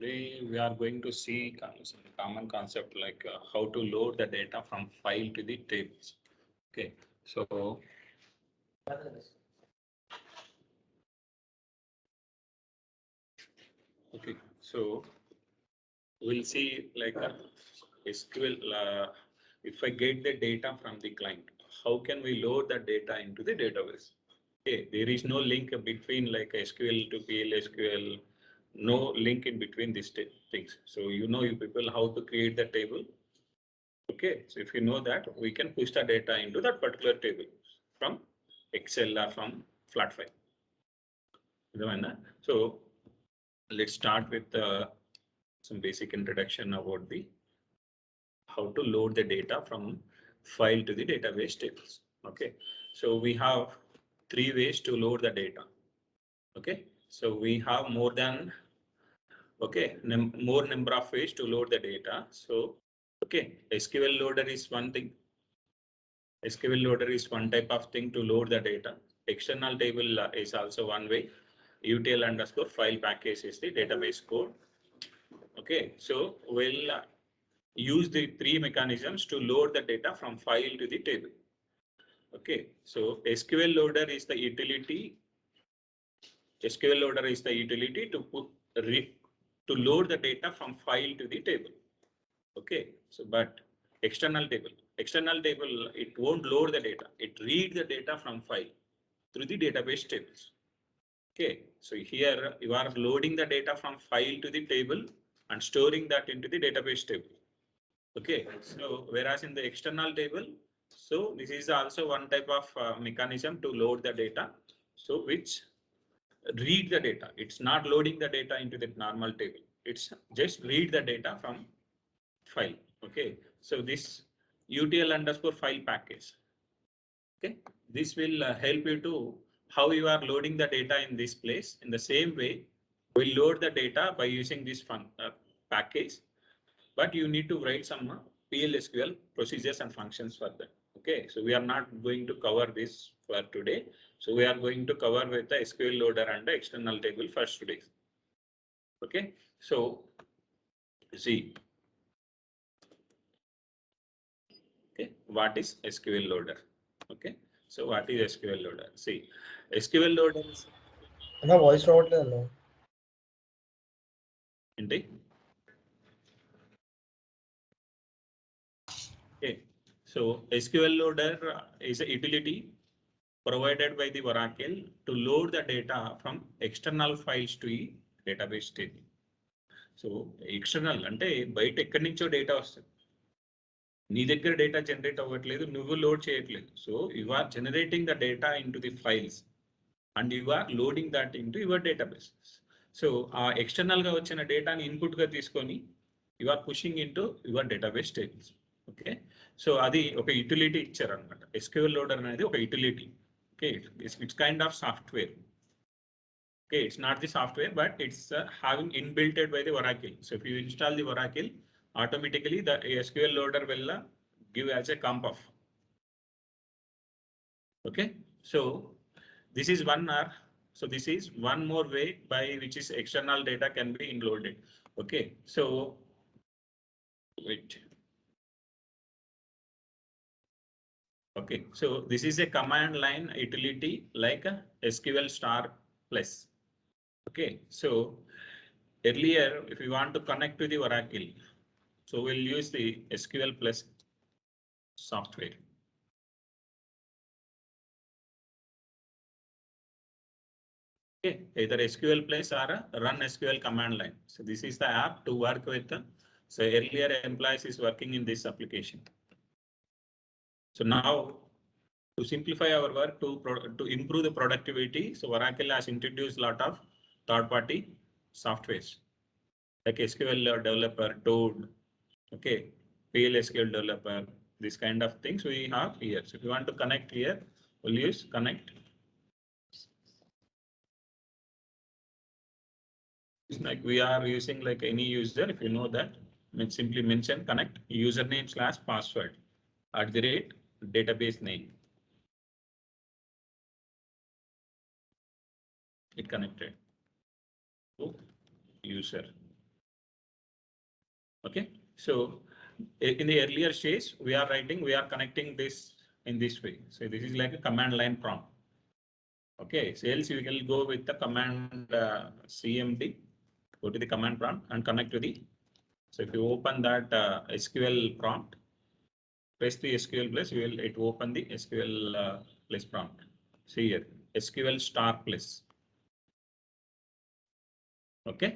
Today we are going to see some common concept like how to load the data from file to the tables. Okay, so we'll see like SQL. If I get the data from the client, how can we load the data into the database? Okay, there is no link between like SQL to PL/SQL, no link in between these things. So you people how to create the table. Okay, so if you know that, we can push the data into that particular table from Excel or from flat file. So let's start with some basic introduction about the how to load the data from file to the database tables. Okay, so we have three ways to load the data. Okay, so we have more than more number of ways to load the data. So okay, SQL loader is one thing. SQL loader is one type of thing to load the data. External table is also one way. UTL underscore file package is the database code. Okay, so we'll use the three mechanisms to load the data from file to the table. Okay, so SQL loader is the utility. SQL loader is the utility to to load the data from file to the table. Okay, so but external table, it won't load the data. It read the data from file through the database tables. Okay, so here you are loading the data from file to the table and storing that into the database table. Okay, so whereas in the external table, so this is also one type of mechanism to load the data. So which read the data. It's not loading the data into the normal table. It's just read the data from file. Okay, so this UTL underscore file package. Okay, this will help you to how you are loading the data in this place. In the same way, we'll load the data by using this package, but you need to write some PL/SQL procedures and functions for that. Okay, so we are not going to cover this for today. So we are going to cover with the SQL loader and the external table first today. Okay, so see. Okay, what is SQL loader? Okay, so what is SQL loader? See, SQL loader is అన్న voice రావట్లేదు అన్న. Okay, so SQL loader is a utility provided by the Oracle to load the data from external files to a database table. So external అంటే బయట ఎక్కడి నుంచో data వస్తుంది. నీ దగ్గర డేటా జనరేట్ అవ్వట్లేదు, నువ్వు లోడ్ చేయట్లేదు. So you are generating the data into the files and you are loading that into your database. So ఆ ఎక్స్టర్నల్ గా వచ్చిన డేటాని ఇన్పుట్ గా తీసుకొని you are pushing into your database tables. Okay, so అది ఒక utility ఇచ్చారు అనమాట. SQL లోడర్ అనేది ఒక utility. Okay, it's kind of software. Okay, it's not the software, but it's having inbuilt by the Oracle. So if you install the Oracle, automatically the SQL loader will give as a comp of. Okay, so this is so this is one more way by which is external data can be loaded. Okay, so wait. Okay, so this is a command line utility like a SQL star plus. Okay, so earlier if you want to connect to the Oracle, so we'll use the SQL plus software. Okay, either SQL plus or run SQL command line. So this is the app to work with. So earlier employees is working in this application. So now to simplify our work, to improve the productivity, so Oracle has introduced a lot of third-party softwares like SQL developer, Toad, okay, PL/SQL developer, this kind of things we have here. So if you want to connect here, we'll use connect. It's like we are using like any user. If you know that, simply mention connect username/password @ database name. It connected to user. Okay, so in the earlier stage, we are connecting this in this way. So this is like a command line prompt. Okay, so else you will go with the command cmd, go to the command prompt and connect to the. So if you open that SQL prompt, press the SQL plus, it will open the SQL plus prompt. See here, SQL star plus. Okay.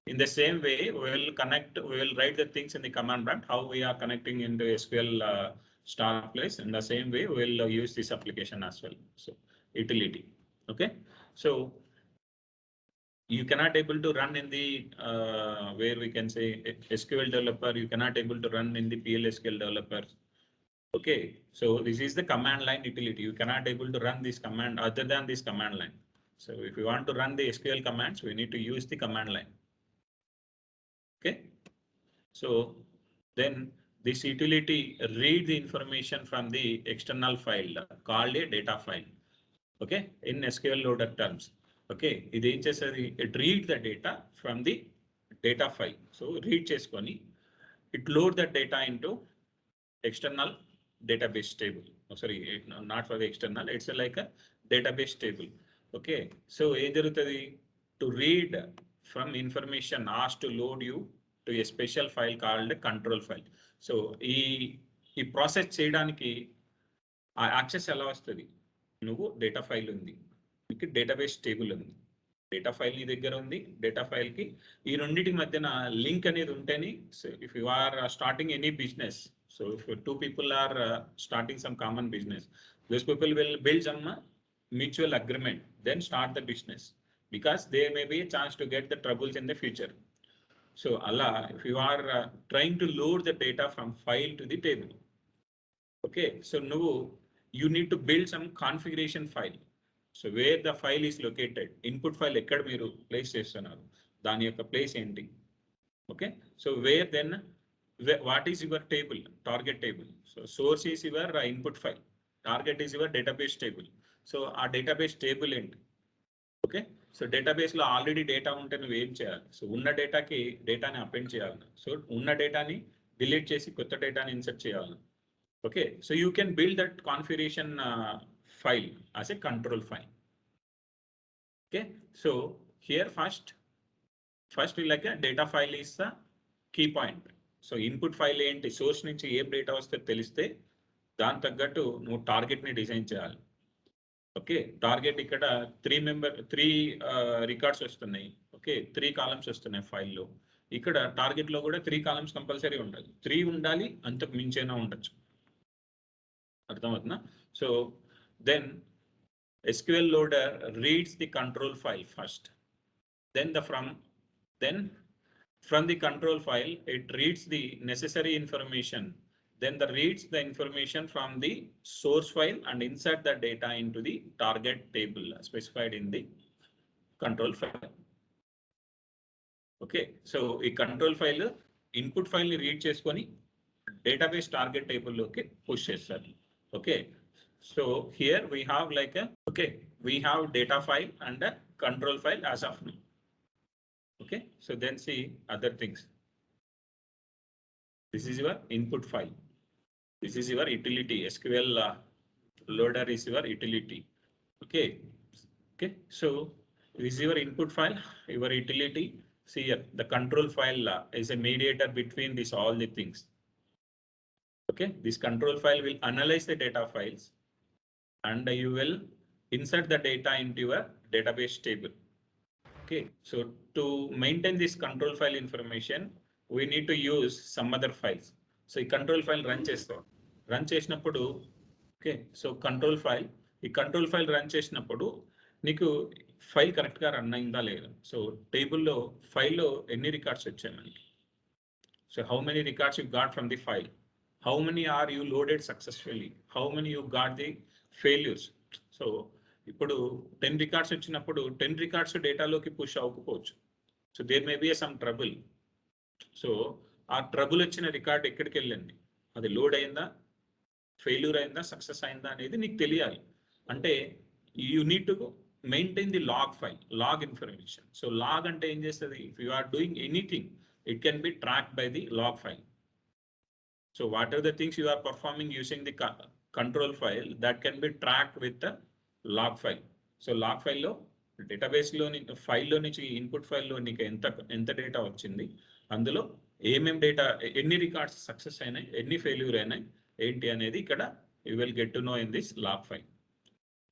In the same way, we will write the things in the command prompt, how we are connecting into SQL star place. In the same way, we will use this application as well. So utility. Okay. So you cannot able to run in the where we can say SQL developer, you cannot able to run in the PLSQL developer. Okay. So this is the command line utility. You cannot able to run this command other than this command line. So if you want to run the SQL commands, we need to use the command line. Okay. So then this utility read the information from the external file called a data file. Okay, in SQL Loader terms. Okay, it read the data from the data file. So read cheskoni, it load the data into external database table. Oh, sorry, not for the external, it's like a database table. Okay, so to read from information asked to load you to a special file called control file. So ఈ process చేయడానికి ఆ access ఎలా వస్తుంది? నువ్వు data file ఉంది, మీకు database table ఉంది, data file నీ దగ్గర ఉంది, డేటా ఫైల్ కి ఈ రెండింటి మధ్యన లింక్ అనేది ఉంటేనే. So if you are starting any business, so if two people are starting some common business, those people will build some mutual agreement, then start the business, because there may be a chance to get the troubles in the future. So Allah, if you are trying to load the data from file to the table, okay, so no, you need to build some configuration file. So where the file is located, input file ekkada meeru place chestunaru, dani yokka place enti. Okay, so where then what is your table, target table? So source is your input file, target is your database table. So our database table enti. Okay, so database lo already data unte nu em cheyali? So unna data ki data ni append cheyali. So unna data ni delete chesi kotta data ni insert cheyali. Okay, so you can build that configuration file as a control file. Okay, so here first like a data file is the key point. So input file ఏంటి, source నుంచి ఏ data వస్తే తెలిస్తే దాని తగ్గట్టు నువ్వు target ని design చేయాలి. Okay, target ఇక్కడ 3 రికార్డ్స్ వస్తున్నాయి. ఓకే, 3 కాలమ్స్ వస్తున్నాయి ఫైల్లో. ఇక్కడ టార్గెట్ లో కూడా 3 కాలమ్స్ కంపల్సరీ ఉండాలి, 3 ఉండాలి, అంతకు మించైనా ఉండొచ్చు. అర్థమవుతుందా? So then SQL Loader reads the control file first. Then from the control file, it reads the necessary information. Then reads the information from the source file and insert the data into the target table specified in the control file. Okay, so ఈ control file input file ని read చేసుకొని database target table లోకి push చేస్తారు. Okay, so here we have like a, okay, we have data file and a control file as of now. Okay, so then see other things. This is your input file. This is your utility. SQL Loader is your utility. Okay, okay, so this is your input file, your utility. See here, the control file is a mediator between these all the things. Okay, this control file will analyze the data files and you will insert the data into your database table. Okay, so to maintain this control file information, we need to use some other files. So ఈ control file run చేసినప్పుడు, okay, so control file, ఈ control file run చేసినప్పుడు నీకు file correct గా run అయిందా లేదా. So టేబుల్లో ఫైల్లో ఎన్ని రికార్డ్స్ వచ్చాయి మనకి. So how many records you got from the file, how many are you loaded successfully, how many you got the failures. So ఇప్పుడు 10 రికార్డ్స్ వచ్చినప్పుడు 10 రికార్డ్స్ డేటాలోకి పుష్ అవ్వకపోవచ్చు. So there may be some trouble. So ఆ trouble వచ్చిన record ఎక్కడికి వెళ్ళింది, అది load అయిందా, ఫెయిల్యూర్ అయిందా, సక్సెస్ అయిందా అనేది నీకు తెలియాలి. అంటే you need to maintain the log file, log information. So log అంటే ఏం చేస్తుంది, if you are doing anything, it can be tracked by the log file. So what are the things you are performing using the control file that can be tracked with the log file. So log file lo database lo file lo నుంచి input file లో నీకు ఎంత data వచ్చింది, అందులో ఏమేం data, ఎన్ని records success అయినాయి, ఎన్ని ఫెయిల్యూర్ అయినాయి ఏంటి అనేది ఇక్కడ you will get to know in this log file.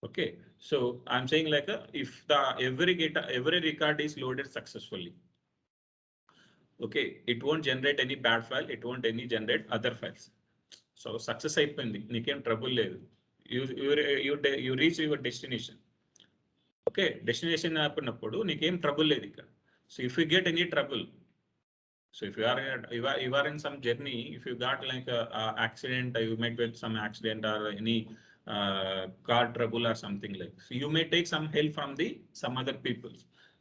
Okay, so I'm saying like if the every record is loaded successfully, okay, it won't generate any bad file, it won't any generate other files. So success అయిపోయింది, నీకేం trouble లేదు, you reach your destination. Okay, destination అయిపోయినప్పుడు నీకేం trouble లేదు ఇక్కడ. So if you get any trouble, so if you are in some journey, if you got like a accident, you met with some accident or any car trouble or something like, so you may take some help from some other people.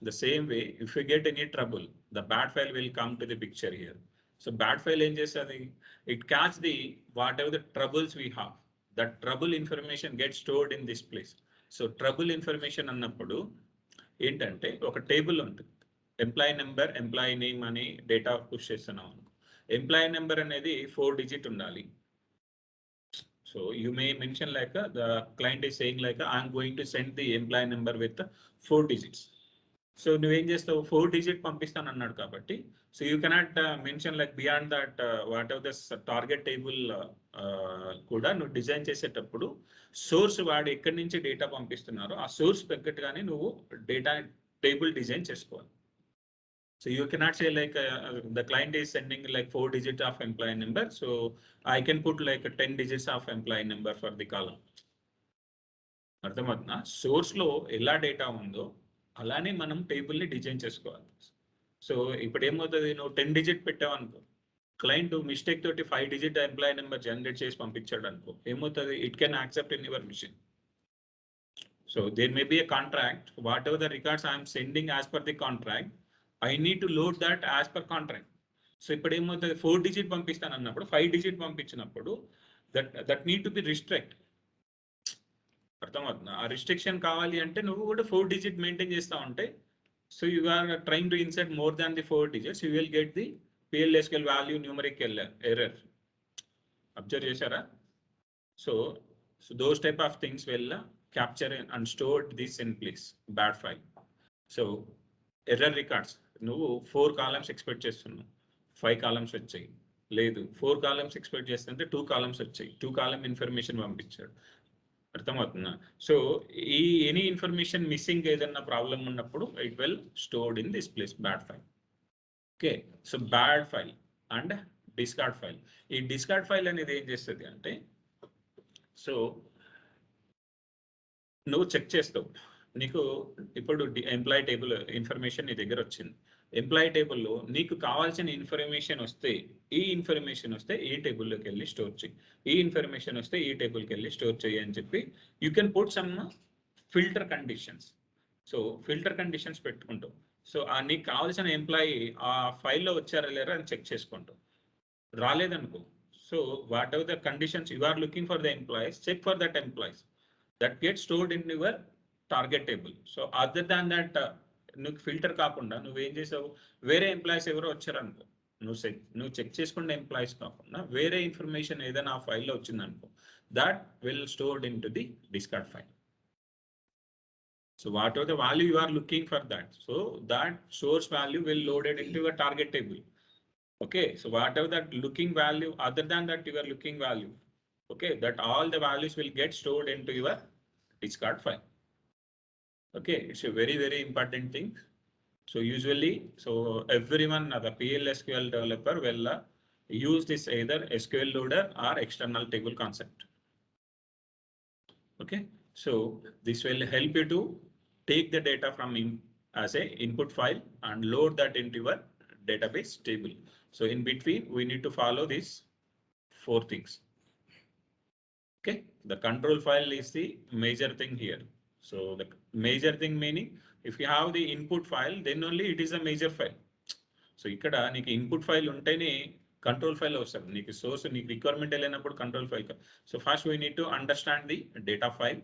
The same way, if you get any trouble, the bad file will come to the picture here. So bad file ఏం చేస్తుంది, it catch the whatever the troubles we have, that trouble information gets stored in this place. So trouble information అన్నప్పుడు ఏంటంటే ఒక table ఉంటుంది, employee number, employee name అని data push చేస్తున్నాం అనుకో. Employee number అనేది 4 digit ఉండాలి. So you may mention like the client is saying like I'm going to send the employee number with 4 digits. So నువ్వేం చేస్తావు, 4 digit పంపిస్తాను అన్నాడు కాబట్టి, so you cannot mention like beyond that what ever the target table కూడా నువ్వు design చేసేటప్పుడు source వాడు ఎక్కడి నుంచి డేటా పంపిస్తున్నారో ఆ సోర్స్ తగ్గట్టుగానే నువ్వు డేటా టేబుల్ డిజైన్ చేసుకోవాలి. So you cannot say like the client is sending like 4 digits of employee number, so I can put like 10 digits of employee number for the column. అర్థమవుతుందా, source లో ఎలా data ఉందో అలానే మనం టేబుల్ని design చేసుకోవాలి. So ఇప్పుడు ఏమవుతుంది, నువ్వు 10 digit పెట్టావు అనుకో, క్లయింట్ మిస్టేక్ తోటి 5 digit ఎంప్లాయీ నెంబర్ జనరేట్ చేసి పంపించాడు అనుకో, ఏమవుతుంది, it can accept in your machine. So there may be a contract, whatever the records I'm sending as per the contract, I need to load that as per contract. So ఇప్పుడు ఏమవుతుంది, 4 digit పంపిస్తాను అన్నప్పుడు 5 digit పంపించినప్పుడు that need to be restrict. అర్థమవుతుందా, ఆ restriction కావాలి అంటే నువ్వు కూడా 4 digit మెయింటైన్ చేస్తా ఉంటే, so you are trying to insert more than the 4 digits, you will get the PLSQL value numeric error. Observe చేశారా? So those type of things will capture and store this in place bad file. So error records నువ్వు 4 columns expect చేస్తున్నావు, 5 columns వచ్చాయి, లేదు 4 columns expect చేస్తుంటే 2 columns వచ్చాయి, 2 column information పంపించాడు. అర్థమవుతుందా? So ఈ ఎనీ ఇన్ఫర్మేషన్ మిస్సింగ్ ఏదన్నా ప్రాబ్లం ఉన్నప్పుడు it will stored in this place bad file. Okay, so bad file and discard file. ఈ డిస్కార్డ్ ఫైల్ అనేది ఏం చేస్తుంది అంటే, సో నువ్వు చెక్ చేస్తావు, నీకు ఇప్పుడు ఎంప్లాయీ టేబుల్ ఇన్ఫర్మేషన్ నీ దగ్గర వచ్చింది, ఎంప్లాయీ టేబుల్లో నీకు కావాల్సిన ఇన్ఫర్మేషన్ వస్తే ఈ ఇన్ఫర్మేషన్ వస్తే ఈ టేబుల్లోకి వెళ్ళి స్టోర్ చేయి, ఈ ఇన్ఫర్మేషన్ వస్తే ఈ టేబుల్కి వెళ్ళి స్టోర్ చేయి అని చెప్పి you can put some filter conditions. So filter conditions పెట్టుకుంటావు. సో నీకు కావాల్సిన ఎంప్లాయీ ఆ ఫైల్లో వచ్చారా లేరా అని చెక్ చేసుకుంటావు. రాలేదనుకో, so whatever the conditions you are looking for the employees, check for that employees that get stored in your target table. So other than that నువ్వు ఫిల్టర్ కాకుండా నువ్వేం చేసావు, వేరే ఎంప్లాయీస్ ఎవరో వచ్చారనుకో, నువ్వు చెక్ చేసుకున్న ఎంప్లాయీస్ కాకుండా వేరే ఇన్ఫర్మేషన్ ఏదైనా ఆ ఫైల్లో వచ్చిందనుకో, that will stored into the discard file. So whatever the value you are looking for that, so that source value will loaded into a target table. Okay, so whatever that looking value, other than that your looking value, okay, that all the values will get stored into your discard file. Okay, it's a very, very important thing. So usually, so everyone, the PLSQL developer will use this either SQL loader or external table concept. Okay, so this will help you to take the data from as a input file and load that into your database table. So in between, we need to follow these 4 things. Okay, the control file is the major thing here. So the major thing meaning, if you have the input file, then only it is a major file. So ఇక్కడ నీకు input file ఉంటేనే control file అవసరం, నీకు source నీకు requirement వెళ్ళినప్పుడు control file. So first we need to understand the data file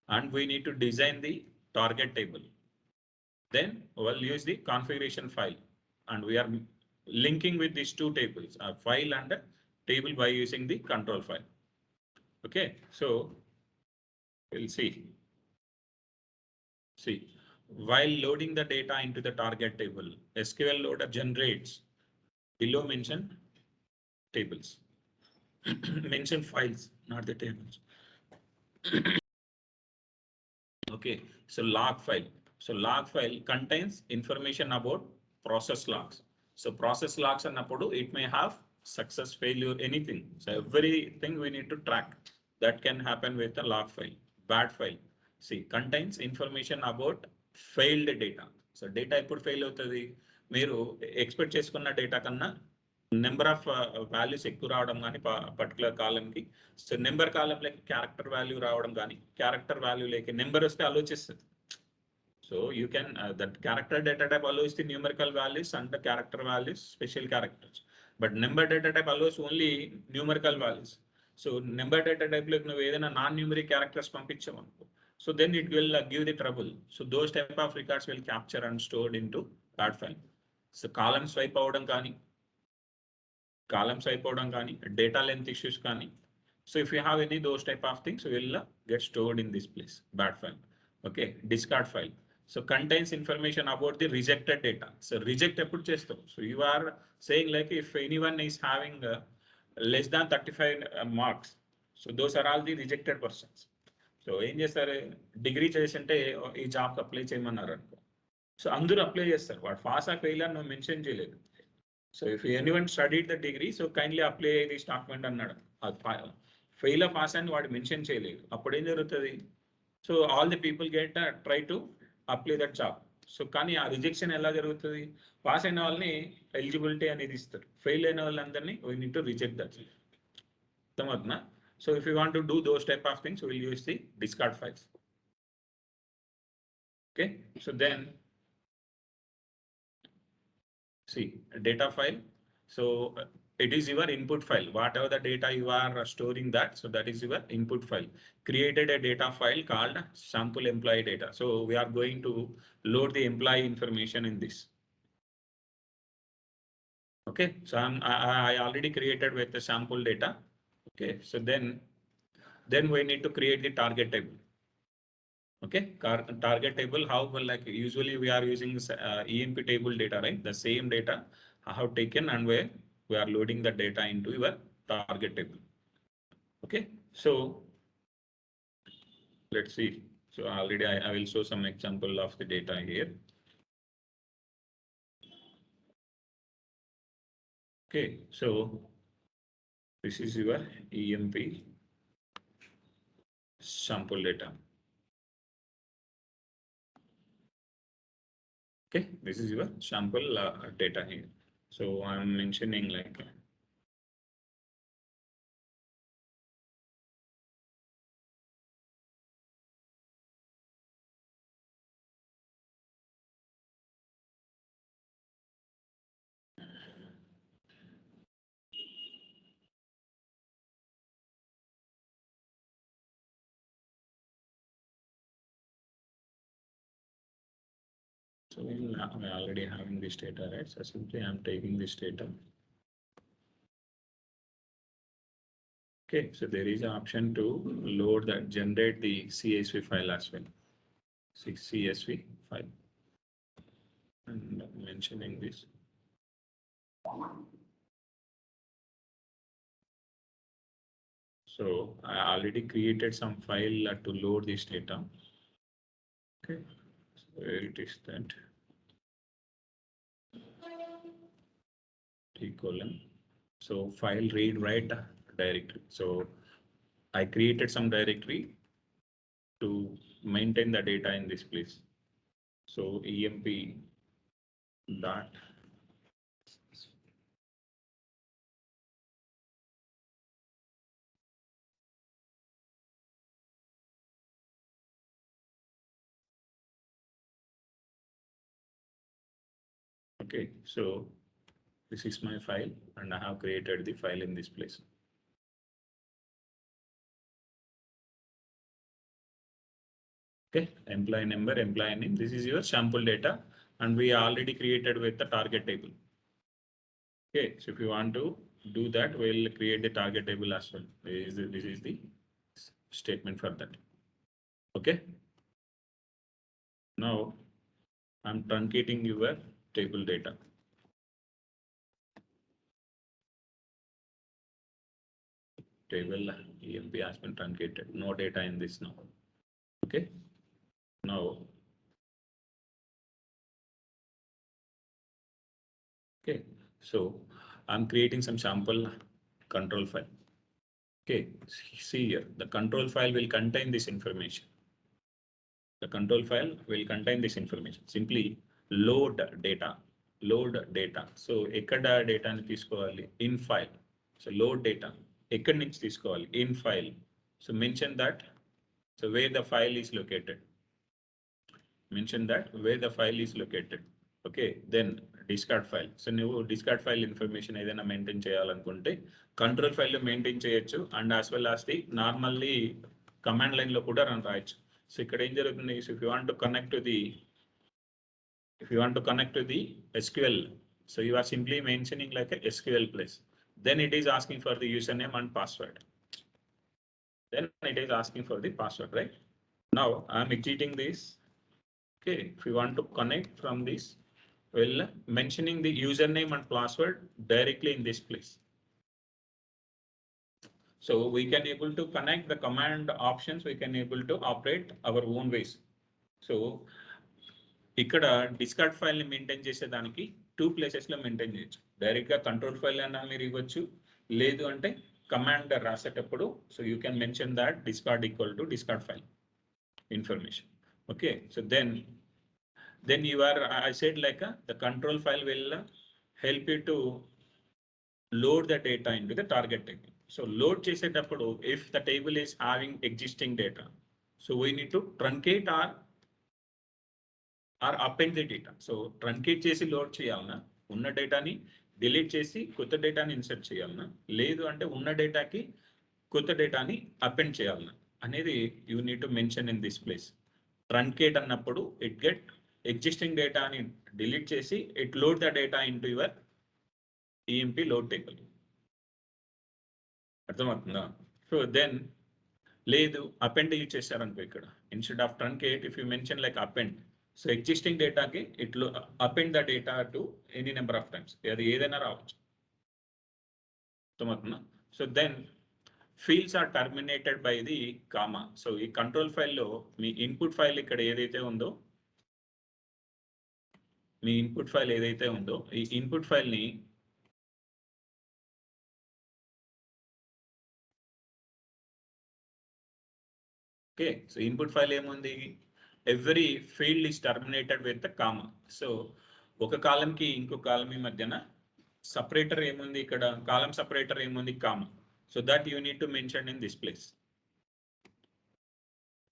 and we need to design the target table. Then we'll use the configuration file and we are linking with these two tables, a file and a table by using the control file. Okay, so we'll see. See, while loading the data into the target table, SQL Loader generates below mentioned tables. Mention files, not the tables. Okay, so log file. So log file contains information about process logs. So process logs and it may have success, failure, anything. So everything we need to track that can happen with a log file. Bad file. See, contains information about failed data. So data ఇప్పుడు fail అవుతుంది, మీరు expect చేసుకున్న data కన్నా number of values ఎక్కువ రావడం కానీ particular కాలంకి. So number కాలంలోకి character value రావడం కానీ, క్యారెక్టర్ వాల్యూ లేక నెంబర్ వస్తే ఆలోచిస్తుంది. So you can that character data type allows the numerical values and the character values, special characters. But number data type allows only numerical values. So number data type like no ఏదైనా non-numeric characters పంపించామనుకో, so then it will give the trouble. So those type of records will capture and stored into that file. So column swipe అవడం కానీ, columns అయిపోవడం కానీ, data length issues కానీ. So if you have any those type of things, will get stored in this place, bad file. Okay, discard file. So contains information about the rejected data. So reject ఎప్పుడు చేస్తాం? So you are saying like if anyone is having less than 35 marks, so those are all the rejected persons. So ఏం చేస్తారు, degree చేసింటే ఈ జాబ్కి apply చేయమన్నారు అనుకో, so అందరూ అప్లై చేస్తారు, వాడు పాస్ ఆ ఫెయిల్ అని నువ్వు మెన్షన్ చేయలేదు. So if anyone studied the degree, so kindly apply this document అన్నాడు. ఫెయిల్ పాస్ అని వాడు మెన్షన్ చేయలేదు, అప్పుడు ఏం జరుగుతుంది? So all the people get try to apply that job. So కానీ ఆ రిజెక్షన్ ఎలా జరుగుతుంది? పాస్ అయిన వాళ్ళని ఎలిజిబిలిటీ అనేది ఇస్తారు, ఫెయిల్ అయిన వాళ్ళందరినీ we need to reject that. అర్థమవుతుందా? So if you want to do those type of things, will use the discard files. Okay, so then see data file. So it is your input file, whatever the data you are storing that, so that is your input file. Created a data file called sample employee data. So we are going to load the employee information in this. Okay, so I already created with the sample data. Okay, so then we need to create the target table. Okay, target table, how like usually we are using EMP table data, right? The same data I have taken and where we are loading the data into your target table. Okay, so let's see. So already I will show some example of the data here. Okay, so this is your EMP sample data. Okay, this is your sample data here. So I'm mentioning like so we already having this data, right? So simply I'm taking this data. Okay, so there is an option to load that, generate the CSV file as well. CSV file. And I'm mentioning this. So I already created some file to load this data. Okay, so where it is that? T:. So file read write directory. So I created some directory to maintain the data in this place. So EMP dot okay, so this is my file and I have created the file in this place. Okay, employee number, employee name, this is your sample data and we already created with the target table. Okay, so if you want to do that, we'll create the target table as well. This is the statement for that. Okay. Now I'm truncating your table data. Table EMP has been truncated. No data in this now. Okay. Now, okay. So I'm creating some sample control file. Okay. See here, the control file will contain this information. The control file will contain this information. Simply load data. Load data. So ekkada data ni తీసుకోవాలి in file. So load data. ఎక్కడి నుంచి తీసుకోవాలి in file. So mention that. So where the file is located. Mention that where the file is located. Okay, then discard file. So నువ్వు discard file information ఏదైనా maintain చేయాలనుకుంటే control file లో maintain చేయొచ్చు and as well as the normally command line లో కూడా run రాయొచ్చు. So ఇక్కడ ఏం జరుగుతుంది, if you want to connect to the SQL, so you are simply mentioning like a SQL place. Then it is asking for the username and password. Then it is asking for the password, right? Now I'm exiting this. Okay, if you want to connect from this, well, mentioning the username and password directly in this place. So we can able to connect the command options, we can able to operate our own ways. So ఇక్కడ discard file ని maintain చేసేదానికి 2 places లో maintain చేయొచ్చు. Direct గా control file అన్నా మీరు ఇవ్వచ్చు, లేదు అంటే కమాండ్ రాసేటప్పుడు so you can mention that discard equal to discard file information. Okay, so then you are, I said like the control file will help you to load the data into the target table. So load చేసేటప్పుడు if the table is having existing data, so we need to truncate or append the data. So truncate చేసి load చేయాలన్నా, ఉన్న డేటాని delete చేసి కొత్త డేటాని insert చేయాలన్నా, లేదు అంటే ఉన్న డేటాకి కొత్త డేటాని అపెండ్ చేయాలన్నా అనేది you need to mention in this place. Truncate అన్నప్పుడు ఇట్ గెట్ ఎగ్జిస్టింగ్ డేటాని డిలీట్ చేసి it load the data into your EMP load table. అర్థమవుతుందా? సో దెన్ లేదు అపెండ్ యూజ్ చేశారనుకో, ఇక్కడ instead of truncate if you mention like append, so existing డేటాకి ఇట్లో append the data to any number of times, అది ఏదైనా రావచ్చు. అర్థమవుతుందా? So then fields are terminated by the comma. So ఈ కంట్రోల్ ఫైల్లో మీ ఇన్పుట్ ఫైల్ ఇక్కడ ఏదైతే ఉందో, మీ ఇన్పుట్ ఫైల్ ఏదైతే ఉందో ఈ ఇన్పుట్ ఫైల్ని ఓకే, సో ఇన్పుట్ ఫైల్ ఏముంది, every field is terminated with the comma. So ఒక కాలంకి ఇంకో కాలం మధ్యన సపరేటర్ ఏముంది, ఇక్కడ కాలం సపరేటర్ ఏముంది, comma. So that you need to mention in this place.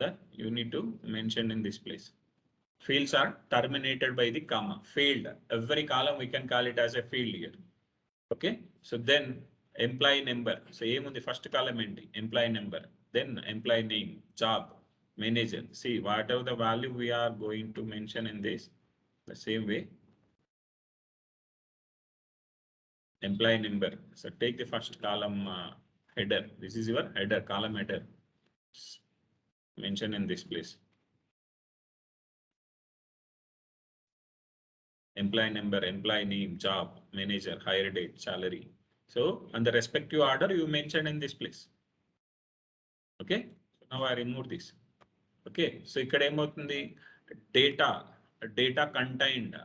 That you need to mention in this place. Fields are terminated by the comma. Field, every column we can call it as a field here. Okay, so then employee number. So aim on the first column enti employee number, then employee name, job, manager. See whatever the value we are going to mention in this, the same way employee number. So take the first column header. This is your header, column header. Mention in this place. Employee number, employee name, job, manager, hire date, salary. So on the respective order you mention in this place. Okay, so now I remove this. Okay, so ikkada em avutundi, data contained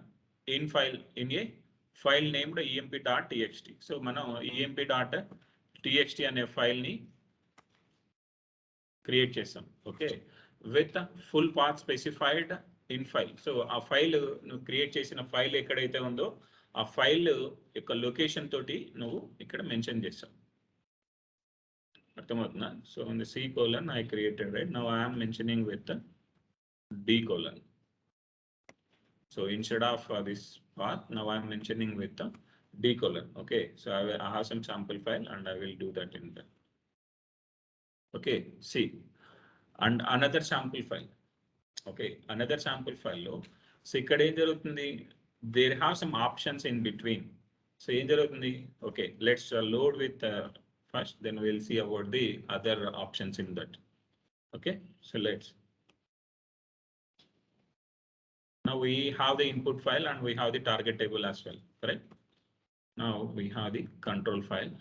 in file in a file named emp.txt. So manam emp.txt ane file ni create చేసాం. Okay, with full path specified in file. So ఆ file నువ్వు create చేసిన file ఎక్కడైతే ఉందో ఆ file యొక్క location తోటి నువ్వు ఇక్కడ మెన్షన్ చేసావు. అర్థమవుతుందా? So in the C colon I created, right? Now I am mentioning with the D colon. So instead of this path, now I am mentioning with the D colon. Okay, so I have some sample file and I will do that in the. Okay, see, and another sample file. Okay, another sample file లో, so ఇక్కడ ఏం జరుగుతుంది, there have some options in between. So ఏం జరుగుతుంది? Okay, let's load with first, then we'll see about the other options in that. Okay, so let's. Now we have the input file and we have the target table as well, correct? Now we have the control file.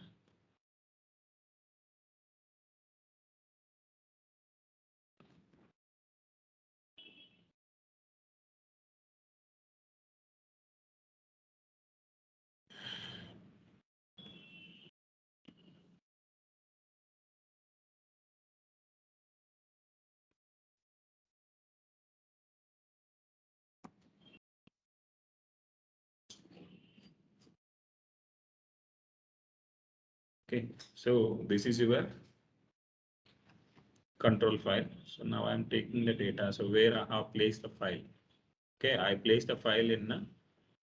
Okay, so this is your control file. So now I'm taking the data. So where I have placed the file. Okay, I placed the file in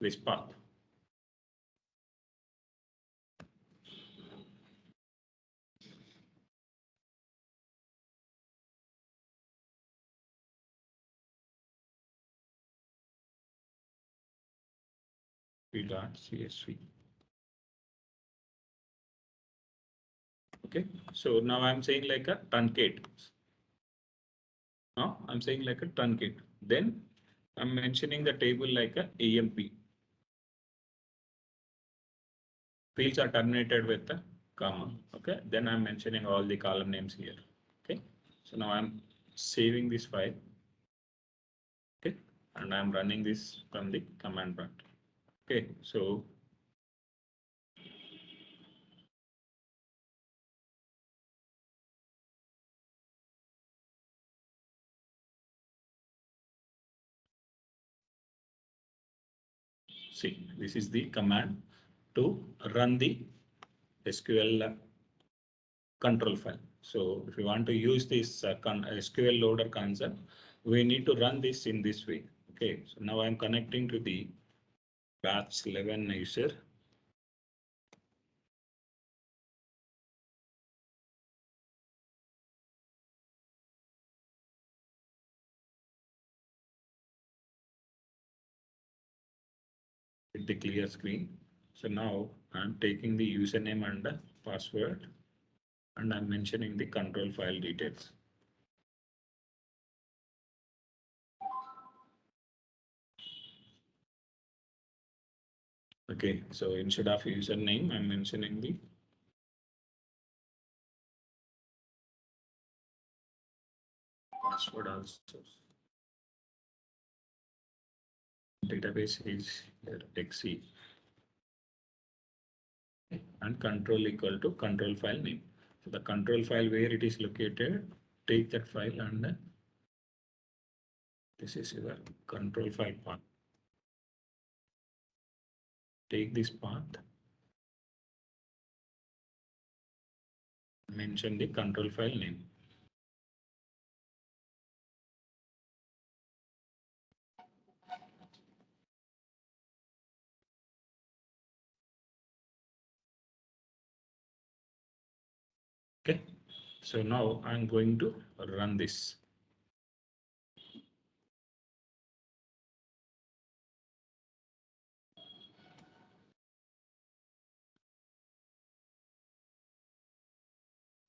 this path. P.csv. Okay, so now I'm saying like a truncate. Now I'm saying like a truncate. Then I'm mentioning the table like a AMP. Fields are terminated with the comma. Okay, then I'm mentioning all the column names here. Okay, so now I'm saving this file. Okay, and I'm running this from the command prompt. Okay, so see, this is the command to run the SQL control file. So if you want to use this SQL loader concept, we need to run this in this way. Okay, so now I'm connecting to the batch 11 user. Hit the clear screen. So now I'm taking the username and the password, and I'm mentioning the control file details. Okay, so instead of username, I'm mentioning the password also. Database is XE and control equal to control file name. So the control file where it is located, take that file and this is your control file path. Take this path, mention the control file name. Okay, so now I'm going to run this.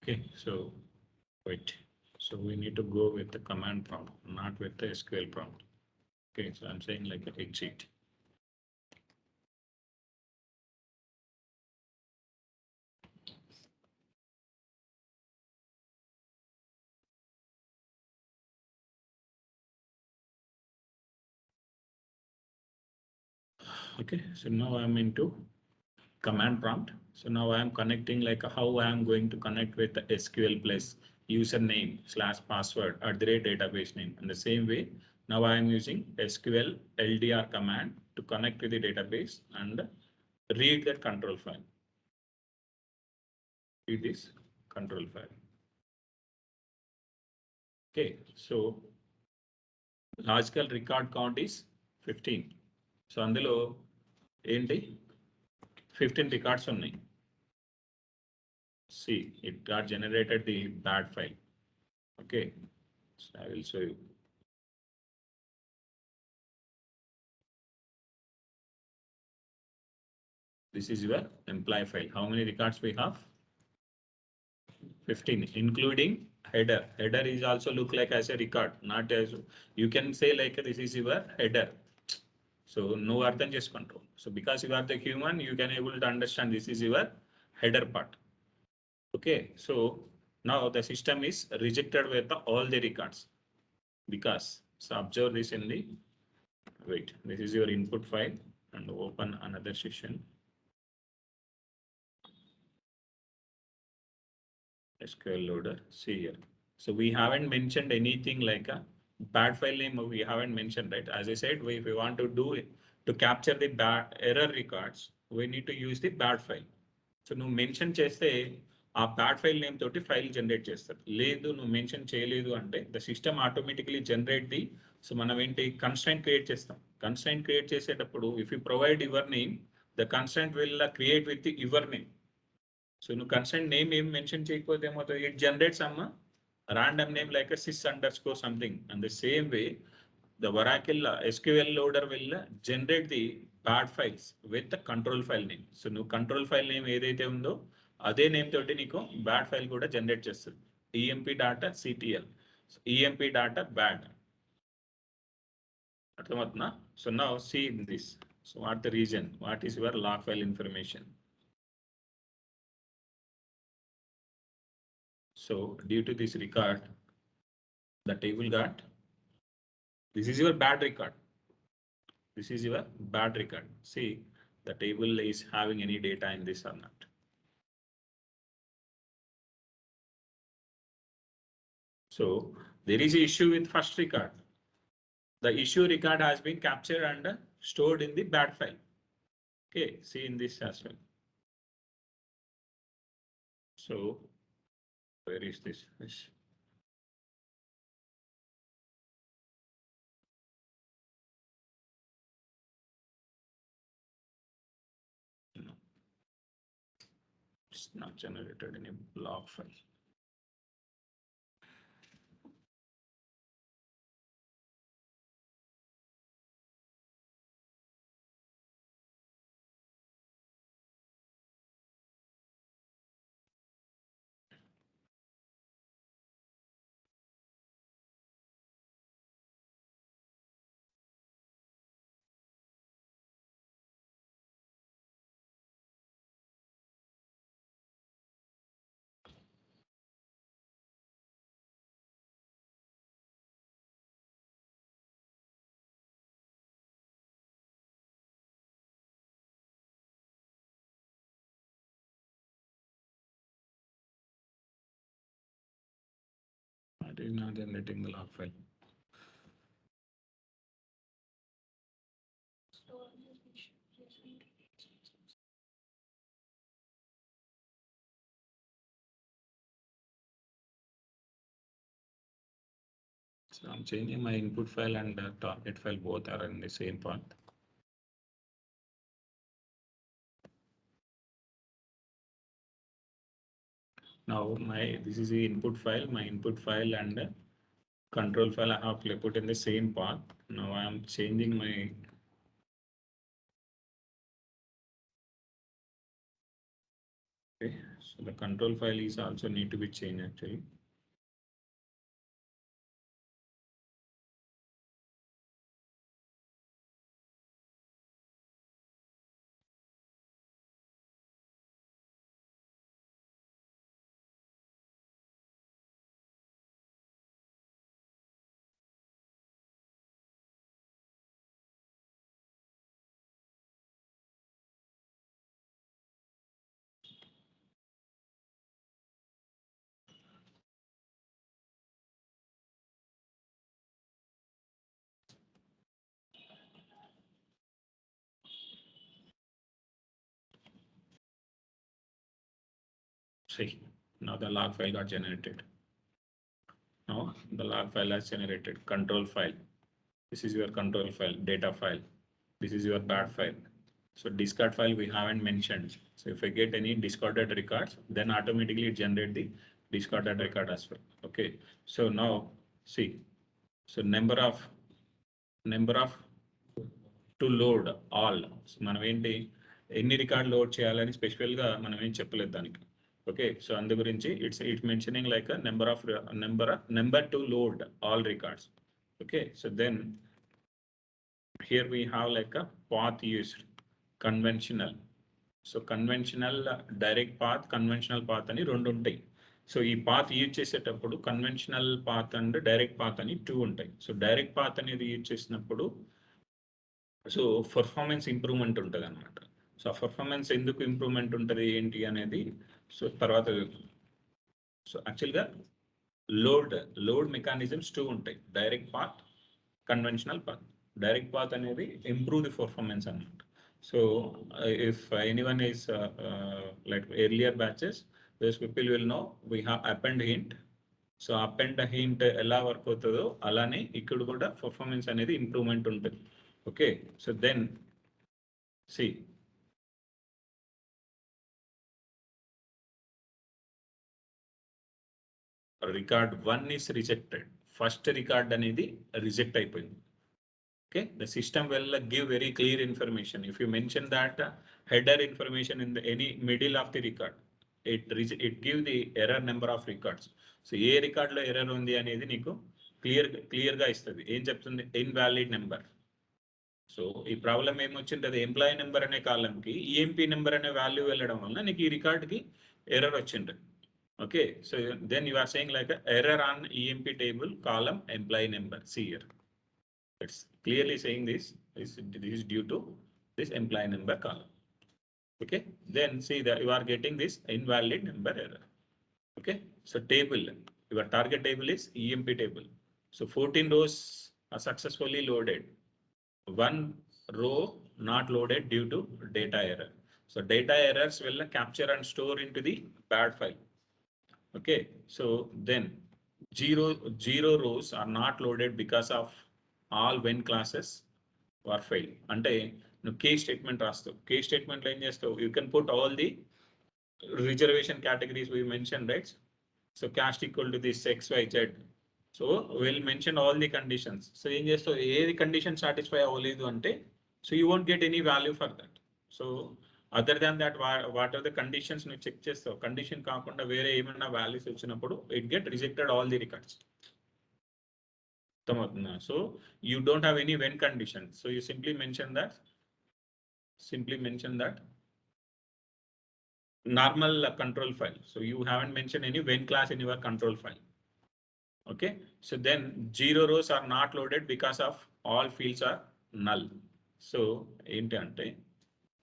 Okay, so wait. So we need to go with the command prompt, not with the SQL prompt. Okay, so I'm saying like a exit. Okay, so now I'm into command prompt. So now I'm connecting like how I'm going to connect with the SQL plus username / password at the rate database name. In the same way, now I am using SQL LDR command to connect with the database and read that control file. Read this control file. Okay, so logical record count is 15. So అందులో ఏంటి 15 records ఉన్నాయి. See, it got generated the bad file. Okay, so I will show you. This is your employee file. How many records we have? 15, including header. Header is also look like as a record, not as, you can say like this is your header. So no than just control. So because you are the human, you can able to understand this is your header part. Okay, so now the system is rejected with all the records because, so observe this in the, wait, this is your input file and open another session. SQL Loader, see here. So we haven't mentioned anything like a bad file name, we haven't mentioned, right? As I said, if we want to do it, to capture the bad error records, we need to use the bad file. So నువ్వు mention చేస్తే ఆ bad file name తోటి file generate చేస్తారు. లేదు నువ్వు mention చేయలేదు అంటే the system automatically generate the. So మనం ఏంటి కన్స్ట్రైంట్ క్రియేట్ చేస్తాం. కన్స్ట్రైంట్ క్రియేట్ చేసేటప్పుడు if you provide your name, the constraint will create with your name. So నువ్వు కన్స్ట్రైంట్ నేమ్ ఏం మెన్షన్ చేయకపోతే ఏమవుతుంది, ఇట్ జనరేట్స్ అమ్మ random name like a sys underscore something. And the same way, the Oracle SQL loader will generate the bad files with the control file name. So no control file name ఏదైతే ఉందో అదే name తోటి నీకు bad file కూడా generate చేస్తుంది. emp data ctl, so emp data bad. అర్థమవుతుందా? So now see this. So what the region, what is your log file information? So due to this record, the table got, this is your bad record. This is your bad record. See, the table is having any data in this or not. So there is an issue with first record. The issue record has been captured and stored in the bad file. Okay, see in this as well. So where is this? No, it's not generated in a log file. It is not generating the log file. So I'm changing my input file and target file, both are in the same path. Now this is the input file, my input file and control file I have put in the same path. Now I am changing my okay. So the control file is also need to be changed actually. See, now the log file got generated. Now the log file has generated control file. This is your control file, data file. This is your bad file. So discard file we haven't mentioned. So if I get any discarded records, then automatically it generate the discarded record as well. Okay. So now see, so number of to load all. So మనం ఏంటి ఎన్ని record load చేయాలని స్పెసిఫిక్గా మనం ఏం చెప్పలేదు దానికి. Okay, so అందు గురించి it's mentioning like number to load all records. Okay, so then here we have like a path used, conventional. So conventional direct path, conventional path అని రెండు ఉంటాయి. సో ఈ పాత్ యూజ్ చేసేటప్పుడు conventional path and direct path అని 2 ఉంటాయి. So direct path అనేది use చేసినప్పుడు so performance improvement ఉంటుంది అనమాట. సో ఆ పర్ఫార్మెన్స్ ఎందుకు ఇంప్రూవ్మెంట్ ఉంటుంది ఏంటి అనేది సో తర్వాత. సో యాక్చువల్గా లోడ్ మెకానిజమ్స్ 2 ఉంటాయి, direct path, conventional path. Direct path అనేది ఇంప్రూవ్ ది పర్ఫార్మెన్స్ అనమాట. So if anyone is like earlier batches, those people will know we have append hint. So append hint ఎలా work అవుతుందో అలానే ఇక్కడ కూడా performance అనేది improvement ఉంటుంది. Okay, so then see record 1 is rejected. First record అనేది reject అయిపోయింది. Okay, the system will give very clear information. If you mention that header information in the any middle of the record, it give the error number of records. So A record లో error ఉంది అనేది నీకు clear గా ఇస్తుంది. ఏం చెప్తుంది? Invalid number. So ఈ problem ఏమొచ్చింది, అది ఎంప్లాయీ నెంబర్ అనే కాలం కి ఈఎంపీ నెంబర్ అనే వాల్యూ వెళ్ళడం వల్ల నీకు ఈ రికార్డ్ కి ఎర్రర్ వచ్చింది. Okay, so then you are saying like error on EMP table column employee number. See here, it's clearly saying this is due to this employee number column. Okay, then see that you are getting this invalid number error. Okay, so table, your target table is EMP table. So 14 rows are successfully loaded, 1 row not loaded due to data error. So data errors will capture and store into the bad file. Okay, so then zero rows are not loaded because of all when classes were failed. అంటే నువ్వు case statement రాస్తావు. Case స్టేట్మెంట్లో ఏం చేస్తావు? You can put all the reservation categories we mention, right? So caste equal to this XYZ. So will mention all the conditions. So ఏం చేస్తావు? ఏది condition satisfy అవ్వలేదు అంటే so you won't get any value for that. So other than that what are the conditions నువ్వు check చేస్తావు. Condition కాకుండా వేరే ఏమైనా వాల్యూస్ వచ్చినప్పుడు it get rejected all the records. So you don't have any when condition. So you simply mention that normal control file. So you haven't mentioned any when class in your control file. Okay, so then 0 rows are not loaded because of all fields are null. So ఏంటి అంటే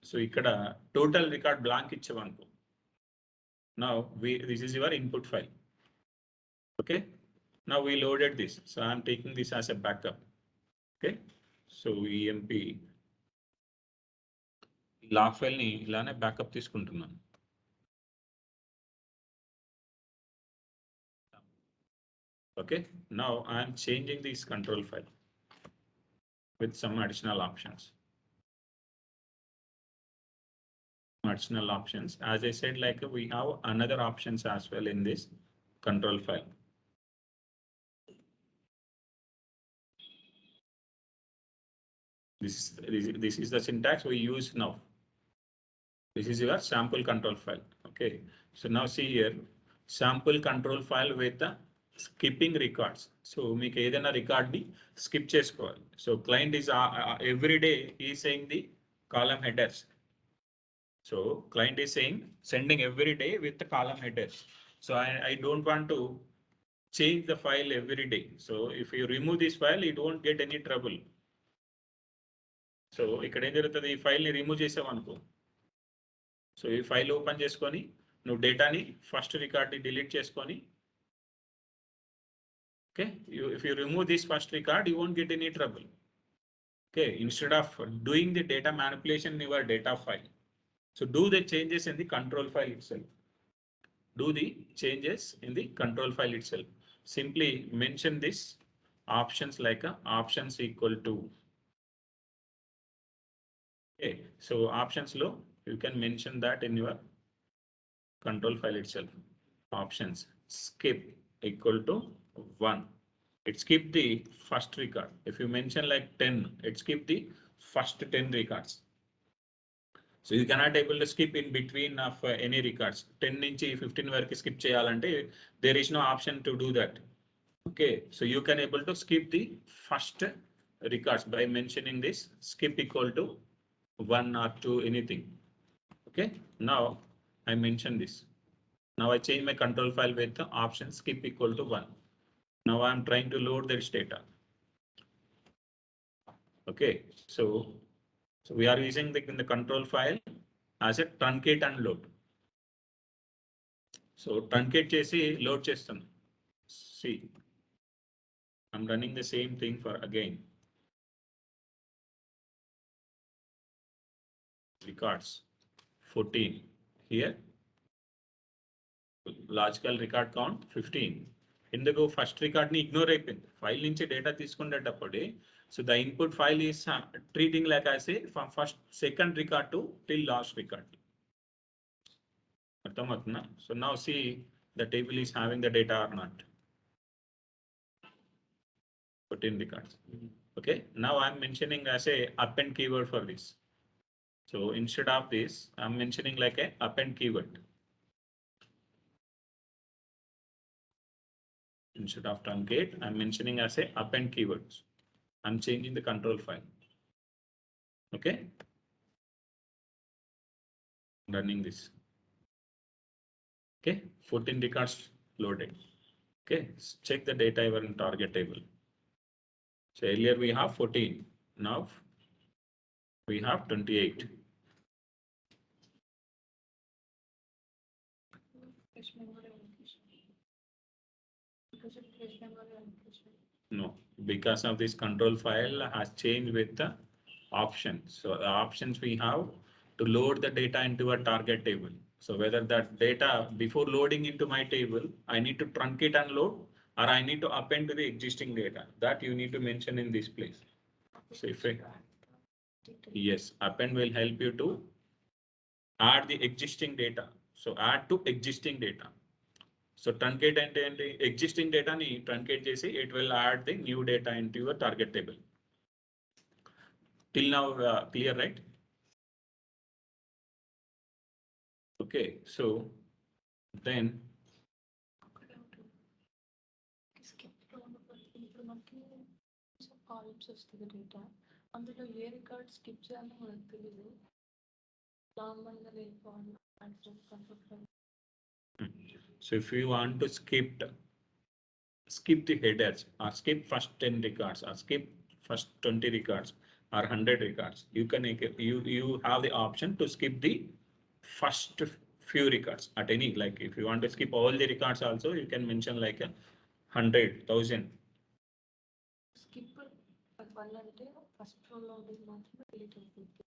so ఇక్కడ total record blank ఇచ్చావనుకో. Now this is your input file. Okay, now we loaded this, so I'm taking this as a backup. Okay, so EMP log file ని ఇలానే backup తీసుకుంటున్నాను. Okay, now I'm changing this control file with some additional options. As I said, like we have another options as well in this control file. This is the syntax we use now. This is your sample control file. Okay, so now see here, sample control file with the skipping records. So మీకు ఏదైనా record ని skip చేసుకోవాలి. So client is every day he is saying the column headers. So client is saying sending every day with the column headers. So I don't want to change the file every day. So if you remove this file, it won't get any trouble. So ఇక్కడ ఏం జరుగుతుంది, ఈ ఫైల్ని remove చేసామనుకో. So ఈ file open చేసుకొని నువ్వు డేటాని first రికార్డ్ని delete చేసుకొని, okay, if you remove this first record, you won't get any trouble. Okay, instead of doing the data manipulation in your data file, so do the changes in the control file itself. Do the changes in the control file itself. Simply mention this options like options equal to. Okay, so options low, you can mention that in your control file itself. Options skip equal to 1. It skip the first record. If you mention like 10, it skip the first 10 records. So you cannot able to skip in between of any records. 10 నుంచి 15 వరకు skip చేయాలంటే there is no option to do that. Okay, so you can able to skip the first records by mentioning this skip equal to 1 or 2 anything. Okay, now I mention this. Now I change my control file with the option skip equal to 1. Now I am trying to load this data. Okay, so we are using in the control file as a truncate and load. So truncate చేసి load చేస్తాను. See, I'm running the same thing for again. Records 14 here. Logical record count 15. ఎందుకు first record ని ignore అయిపోయింది file నుంచి data తీసుకునేటప్పుడు. So the input file is treating like as a from first second record to till last record. అర్థమవుతుందా? So now see the table is having the data or not. 14 records. Okay, now I'm mentioning as a append keyword for this. So instead of this, I'm mentioning like a append keyword. Instead of truncate, I'm mentioning as a append keywords. I'm changing the control file. Okay, running this. Okay, 14 records loaded. Okay, check the data ever in target table. So earlier we have 14, now we have 28. No, because of this control file has changed with the options. So the options we have to load the data into a target table. So whether that data before loading into my table, I need to truncate and load, or I need to append to the existing data, that you need to mention in this place. So if yes, append will help you to add the existing data. So add to existing data. So truncate and existing data ni truncate chesi, it will add the new data into your target table. Till now clear, right? Okay, so then columns వస్తుంది data అందులో ఏ record skip చేయాలో మనకు తెలియదు నార్మల్గా వెళ్ళిపోవాలి. So if you want to skip the headers or skip first 10 records or skip first 20 records or 100 records, you can you have the option to skip the first few records at any, like if you want to skip all the records also, you can mention like 100,000. Skip అంటే first రోలో ఉండేది మాత్రమే delete అవుతుంది.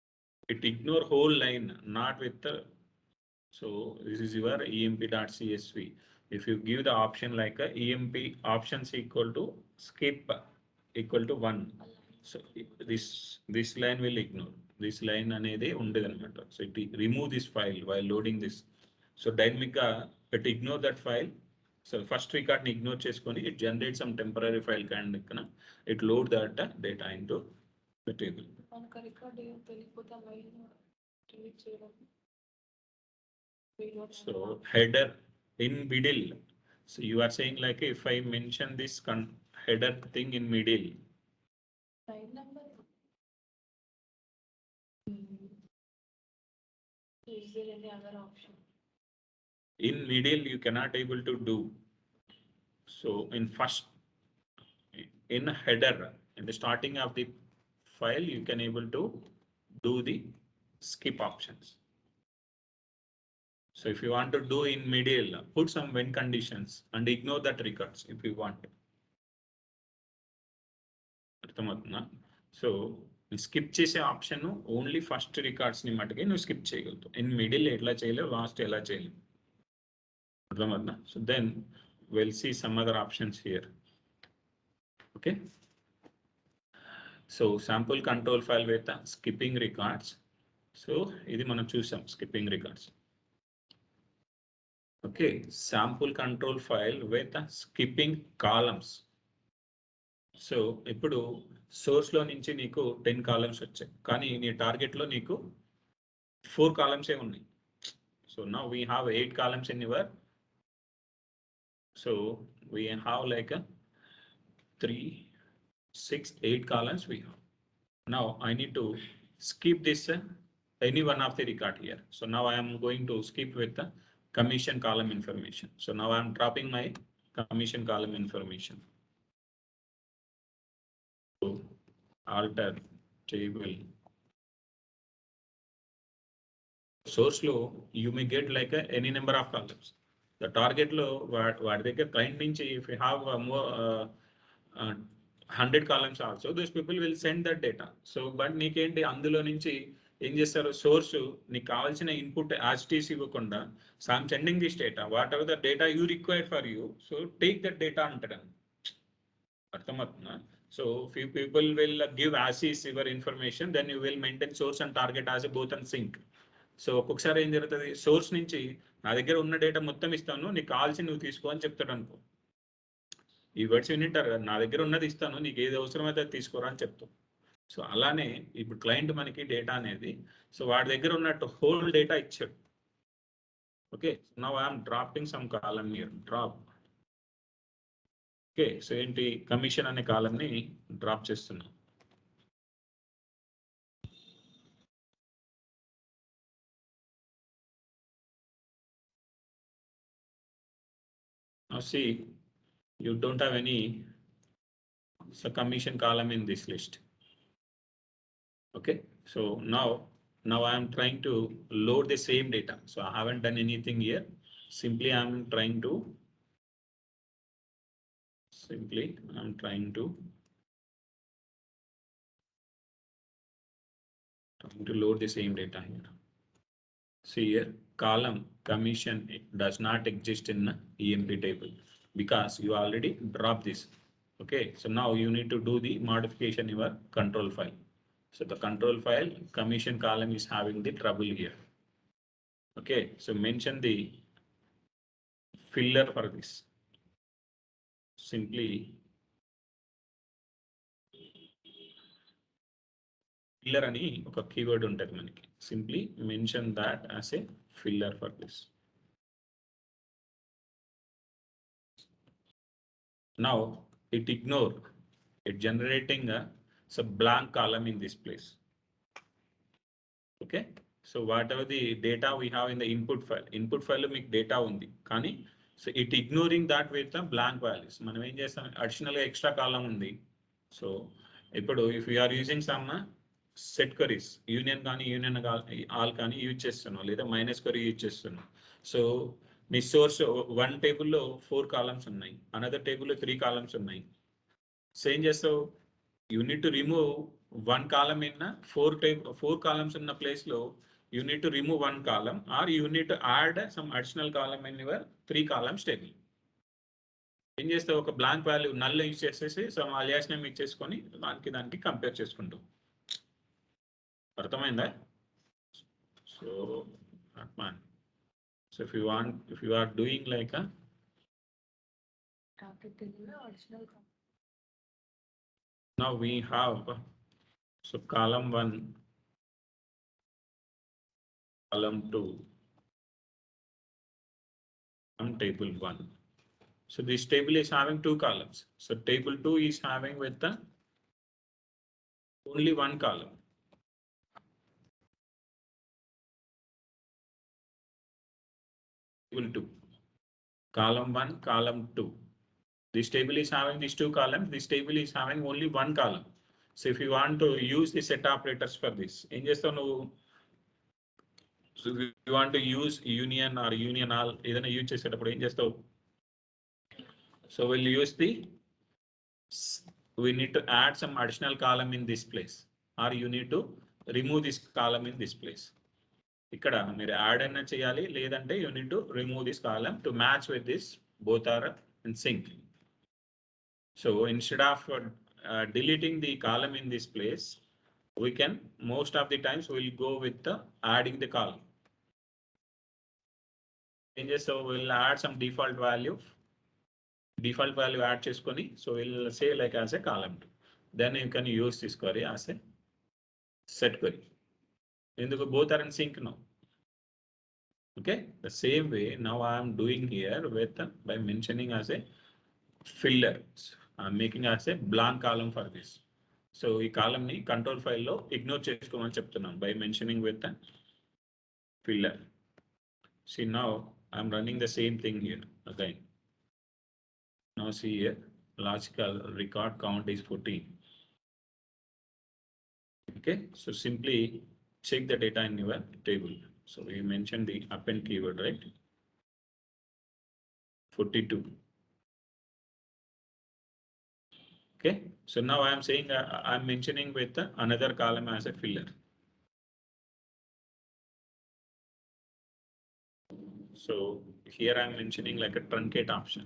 It ignore whole line, not with the. So this is your emp.csv. If you give the option like a emp options equal to skip equal to 1, so this line will ignore. This line anede undadu anamata. So it remove this file while loading this. So dynamic it ignore that file. So first record ni ignore cheskoni, it generates some temporary file kind, it load that data into the table. మనకు record తెలియకపోతే line delete చేయడం. So header in middle. So you are saying like if I mention this header thing in middle. Line number. Is there any other option? In middle you cannot able to do. So in header, in the starting of the file, you can able to do the skip options. So if you want to do in middle, put some when conditions and ignore that records if you want. So skip చేసే option only first records ని మటుకే నువ్వు skip చేయగలుగుతావు. In middle ఎట్లా చేయలేవు, last ఎలా చేయలేవు. అర్థమవుతుందా? So then we'll see some other options here. Okay, so sample control file with skipping records. So ఇది మనం చూసాం skipping records. Okay, sample control file with skipping columns. So ఇప్పుడు source లో నుంచి నీకు 10 కాలమ్స్ వచ్చాయి, కానీ నీ టార్గెట్ లో నీకు 4 columns ఉన్నాయి. So now we have 8 columns in your, so we have like a 3, 6, 8 columns we have. Now I need to skip this any one of the record here. So now I am going to skip with the commission column information. So now I am dropping my commission column information. So alter table. Source లో you may get like any number of columns. The target లో వాడి దగ్గర client నుంచి if you have more 100 columns also, those people will send that data. So but నీకేంటి అందులో నుంచి ఏం చేస్తారు, సోర్స్ నీకు కావాల్సిన ఇన్పుట్ యాజ్ టీస్ ఇవ్వకుండా, so I'm sending this data, whatever the data you require for you, so take that data అంటాడు. అర్థమవుతుందా? So few people will give as is your information, then you will maintain source and target as both and sync. So ఒక్కొక్కసారి ఏం జరుగుతుంది, source నుంచి నా దగ్గర ఉన్న data మొత్తం ఇస్తాను, నీకు కావాల్సి నువ్వు తీసుకో అని చెప్తాడు అనుకో. ఈ వర్డ్స్ వినింటారు కదా, నా దగ్గర ఉన్నది ఇస్తాను, నీకు ఏది అవసరమైతే అది తీసుకోరా అని చెప్తాం. సో అలానే ఇప్పుడు క్లయింట్ మనకి డేటా అనేది, సో వాడి దగ్గర ఉన్నట్టు హోల్ డేటా ఇచ్చాడు. Okay, now I'm dropping some column here, drop. Okay, so ఏంటి, కమిషన్ అనే కాలమ్ని డ్రాప్ చేస్తున్నాం. Now see, you don't have any commission column in this list. Okay, so now I am trying to load the same data. So I haven't done anything here. Simply I'm trying to load the same data here. See here, column commission, it does not exist in the EMP table because you already dropped this. Okay, so now you need to do the modification in your control file. So the control file commission column is having the trouble here. Okay, so mention the filler for this. Simply filler ani oka keyword untadi manaki. Simply mention that as a filler for this. Now it generating a blank column in this place. Okay, so whatever the data we have in the input file lo meeku data undi kani, so it ignoring that with the blank values. Manam em chestam, additional ga extra column undi. So ఇప్పుడు if you are using some set queries, union కానీ union all కానీ use చేస్తున్నాం, లేదా minus query use చేస్తున్నాం. So మీ source one టేబుల్లో 4 columns ఉన్నాయి, another టేబుల్లో 3 columns ఉన్నాయి. సో ఏం చేస్తావు, you need to remove 1 column in 4 columns ఉన్న ప్లేస్ లో you need to remove 1 column, or you need to add some additional column in your 3 columns table. ఏం చేస్తావు, ఒక బ్లాంక్ వాల్యూ నల్ యూజ్ చేసేసి some alias name ఇచ్చేసుకొని దానికి compare చేసుకుంటావు. అర్థమైందా? So so if you are doing like a now we have so column 1, column 2 and table 1. So this table is having 2 columns. So table 2 is having with the only 1 column. Table 2, column 1, column 2. This table is having these 2 columns. This table is having only 1 column. So if you want to use the set operators for this, in just so if you want to use union or union all, either use చేసేటప్పుడు ఏం చేస్తావు, so we'll use we need to add some additional column in this place, or you need to remove this column in this place. ఇక్కడ మీరు add అయినా చేయాలి, లేదంటే you need to remove this column to match with this, both are in sync. So instead of deleting the column in this place, we can most of the times we'll go with the adding the column. So we'll add some default value add cheskoni, so we'll say like as a column 2. Then you can use this query as a set query. ఎందుకు both are in sync now. Okay, the same way now I am doing here with by mentioning as a filler. I'm making as a blank column for this. So ఈ column ని control file లో ignore చేసుకోమని చెప్తున్నాం by mentioning with the filler. See now I'm running the same thing here again. Now see here, logical record count is 14. Okay, so simply check the data in your table. So we mentioned the append keyword, right? 42. Okay, so now I am saying I'm mentioning with another column as a filler. So here I'm mentioning like a truncate option.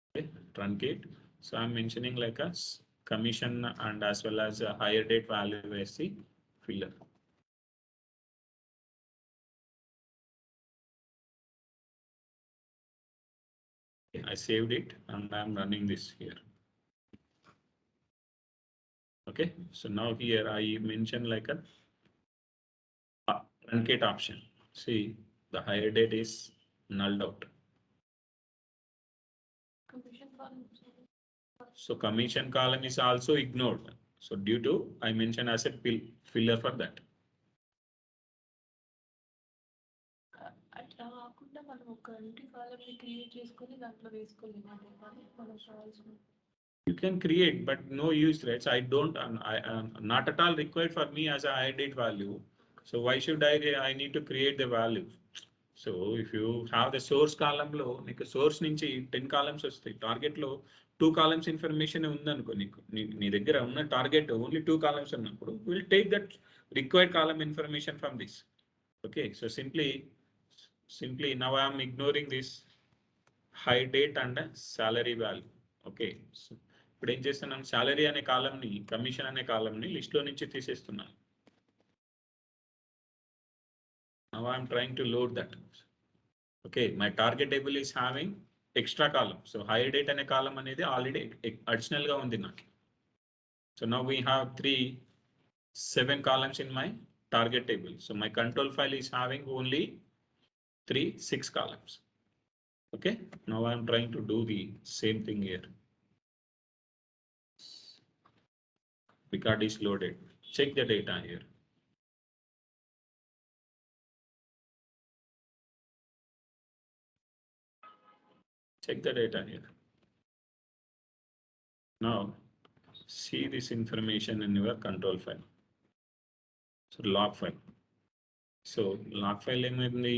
Okay, truncate. So I'm mentioning like a commission and as well as a higher date value as the filler. Okay, I saved it and I'm running this here. Okay, so now here I mentioned like a truncate option. See, the higher date is nulled out. Commission column. So commission column is also ignored. So due to I mentioned as a filler for that. అట్లా కాకుండా మనం ఒక entry కాలమ్ని create చేసుకొని దాంట్లో వేసుకోలేము డేటాని మనం కావాల్సిన. You can create, but no use, right? So I don't, not at all required for me as a higher date value. So why should I need to create the value? So if you have the source column లో నీకు source నుంచి 10 columns వస్తాయి, target లో 2 columns information ఉందనుకో, నీకు నీ దగ్గర ఉన్న target only 2 columns ఉన్నప్పుడు we'll take that required column information from this. Okay, so simply now I am ignoring this high date and salary value. Okay, so ఇప్పుడు ఏం చేస్తున్నాను, సాలరీ అనే కాలంని కమిషన్ అనే కాలంని లిస్ట్ లో నుంచి తీసేస్తున్నాను. Now I am trying to load that. Okay, my target table is having extra column. So higher date అనే కాలం అనేది ఆల్రెడీ అడిషనల్ గా ఉంది నాకు. So now we have 7 columns in my target table. So my control file is having only 6 columns. Okay, now I am trying to do the same thing here. Record is loaded. Check the data here. Check the data here. Now see this information in your control file. So log file. So log file ఏమైంది?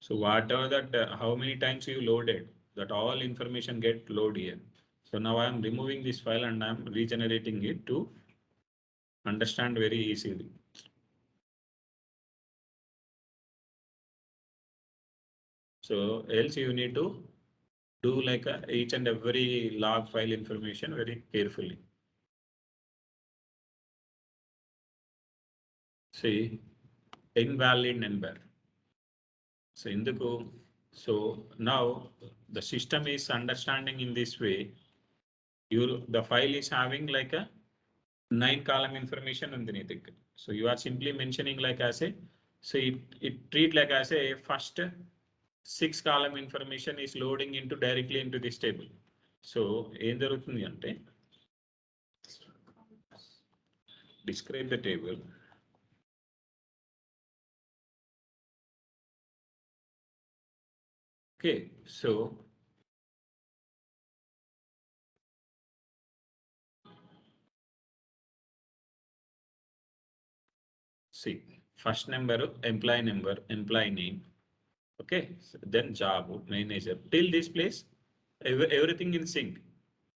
So whatever that how many times you loaded, that all information get loaded here. So now I am removing this file and I am regenerating it to understand very easily. So else you need to do like each and every log file information very carefully. See, invalid number. So so now the system is understanding in this way. The file is having like a 9 column information underneath it. So you are simply mentioning like as a, so it treat like as a first 6 column information is loading into directly into this table. So ఏం జరుగుతుంది అంటే, describe the table. Okay, so see, first number, employee number, employee name. Okay, so then job, manager, till this place, everything in sync.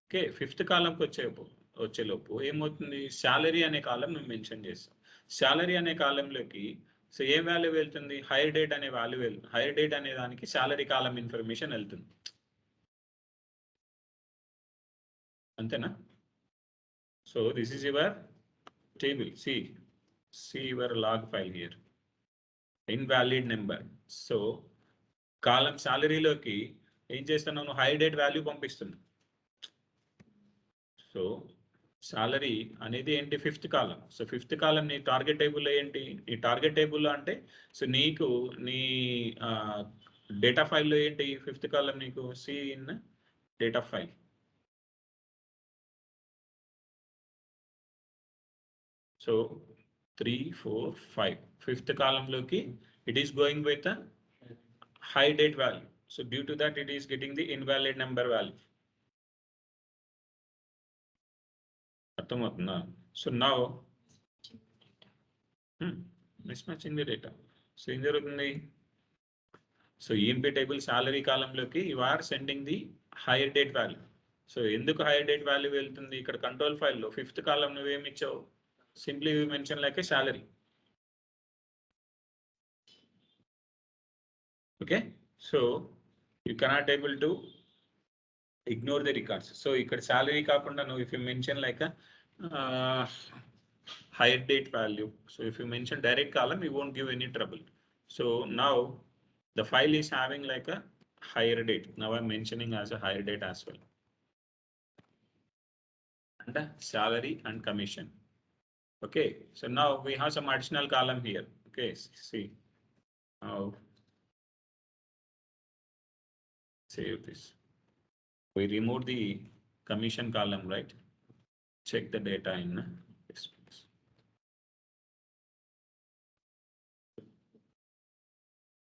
Okay, 5th column వచ్చేలోపు ఏమవుతుంది, salary అనే కాలం మేము mention చేస్తాం. Salary అనే కాలంలోకి సో ఏం వాల్యూ వెళ్తుంది, hire date అనే వాల్యూ వెళ్తుంది. హైర్ డేట్ అనే దానికి శాలరీ కాలం ఇన్ఫర్మేషన్ వెళ్తుంది. అంతేనా? So this is your table. see your log file here. Invalid number. So column శాలరీలోకి ఏం చేస్తున్నాను, హై డేట్ వాల్యూ పంపిస్తున్నా. సో సాలరీ అనేది ఏంటి, fifth column. So fifth column నీ టార్గెట్ టేబుల్ ఏంటి, నీ టార్గెట్ టేబుల్ అంటే సో నీకు నీ డేటా ఫైల్లో ఏంటి ఫిఫ్త్ కాలం నీకు see in data file. So 3, 4, 5 fifth కాలంలోకి it is going with hire date value. So due to that it is getting the invalid number value. అర్థమవుతుందా? So now mismatching the data. So ఏం జరుగుతుంది, so EMP table salary కాలంలోకి you are sending the hire date value. So ఎందుకు hire date value వెళ్తుంది, ఇక్కడ control ఫైల్లో fifth column నువ్వేమి ఇచ్చావు, simply you mention like A salary. Okay, so you cannot able to ignore the records. So ఇక్కడ salary కాకుండా నువ్వు if you mention like higher date value. So if you mention direct column, you won't give any trouble. So now the file is having like a higher date. Now I'm mentioning as a higher date as well. And salary and commission. Okay, so now we have some additional column here. Okay, see. Now save this. We remove the commission column, right? Check the data in this place.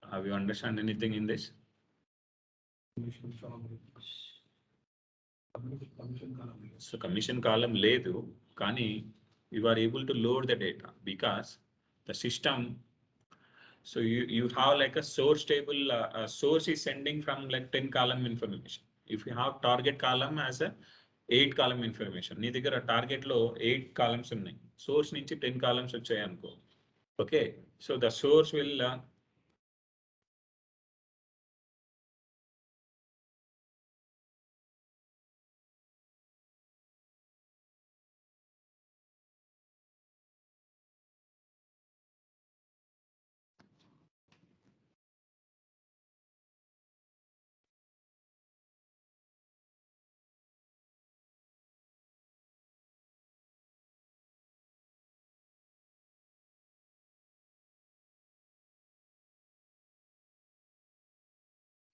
Have you understand anything in this? So commission column లేదు, కానీ you are able to load the data because the system, so you have like a source table, source is sending from like 10 column information. If you have target column as a 8 column information, నీ దగ్గర target లో 8 columns ఉన్నాయి, source నుంచి 10 columns వచ్చాయి అనుకో. Okay, so the source will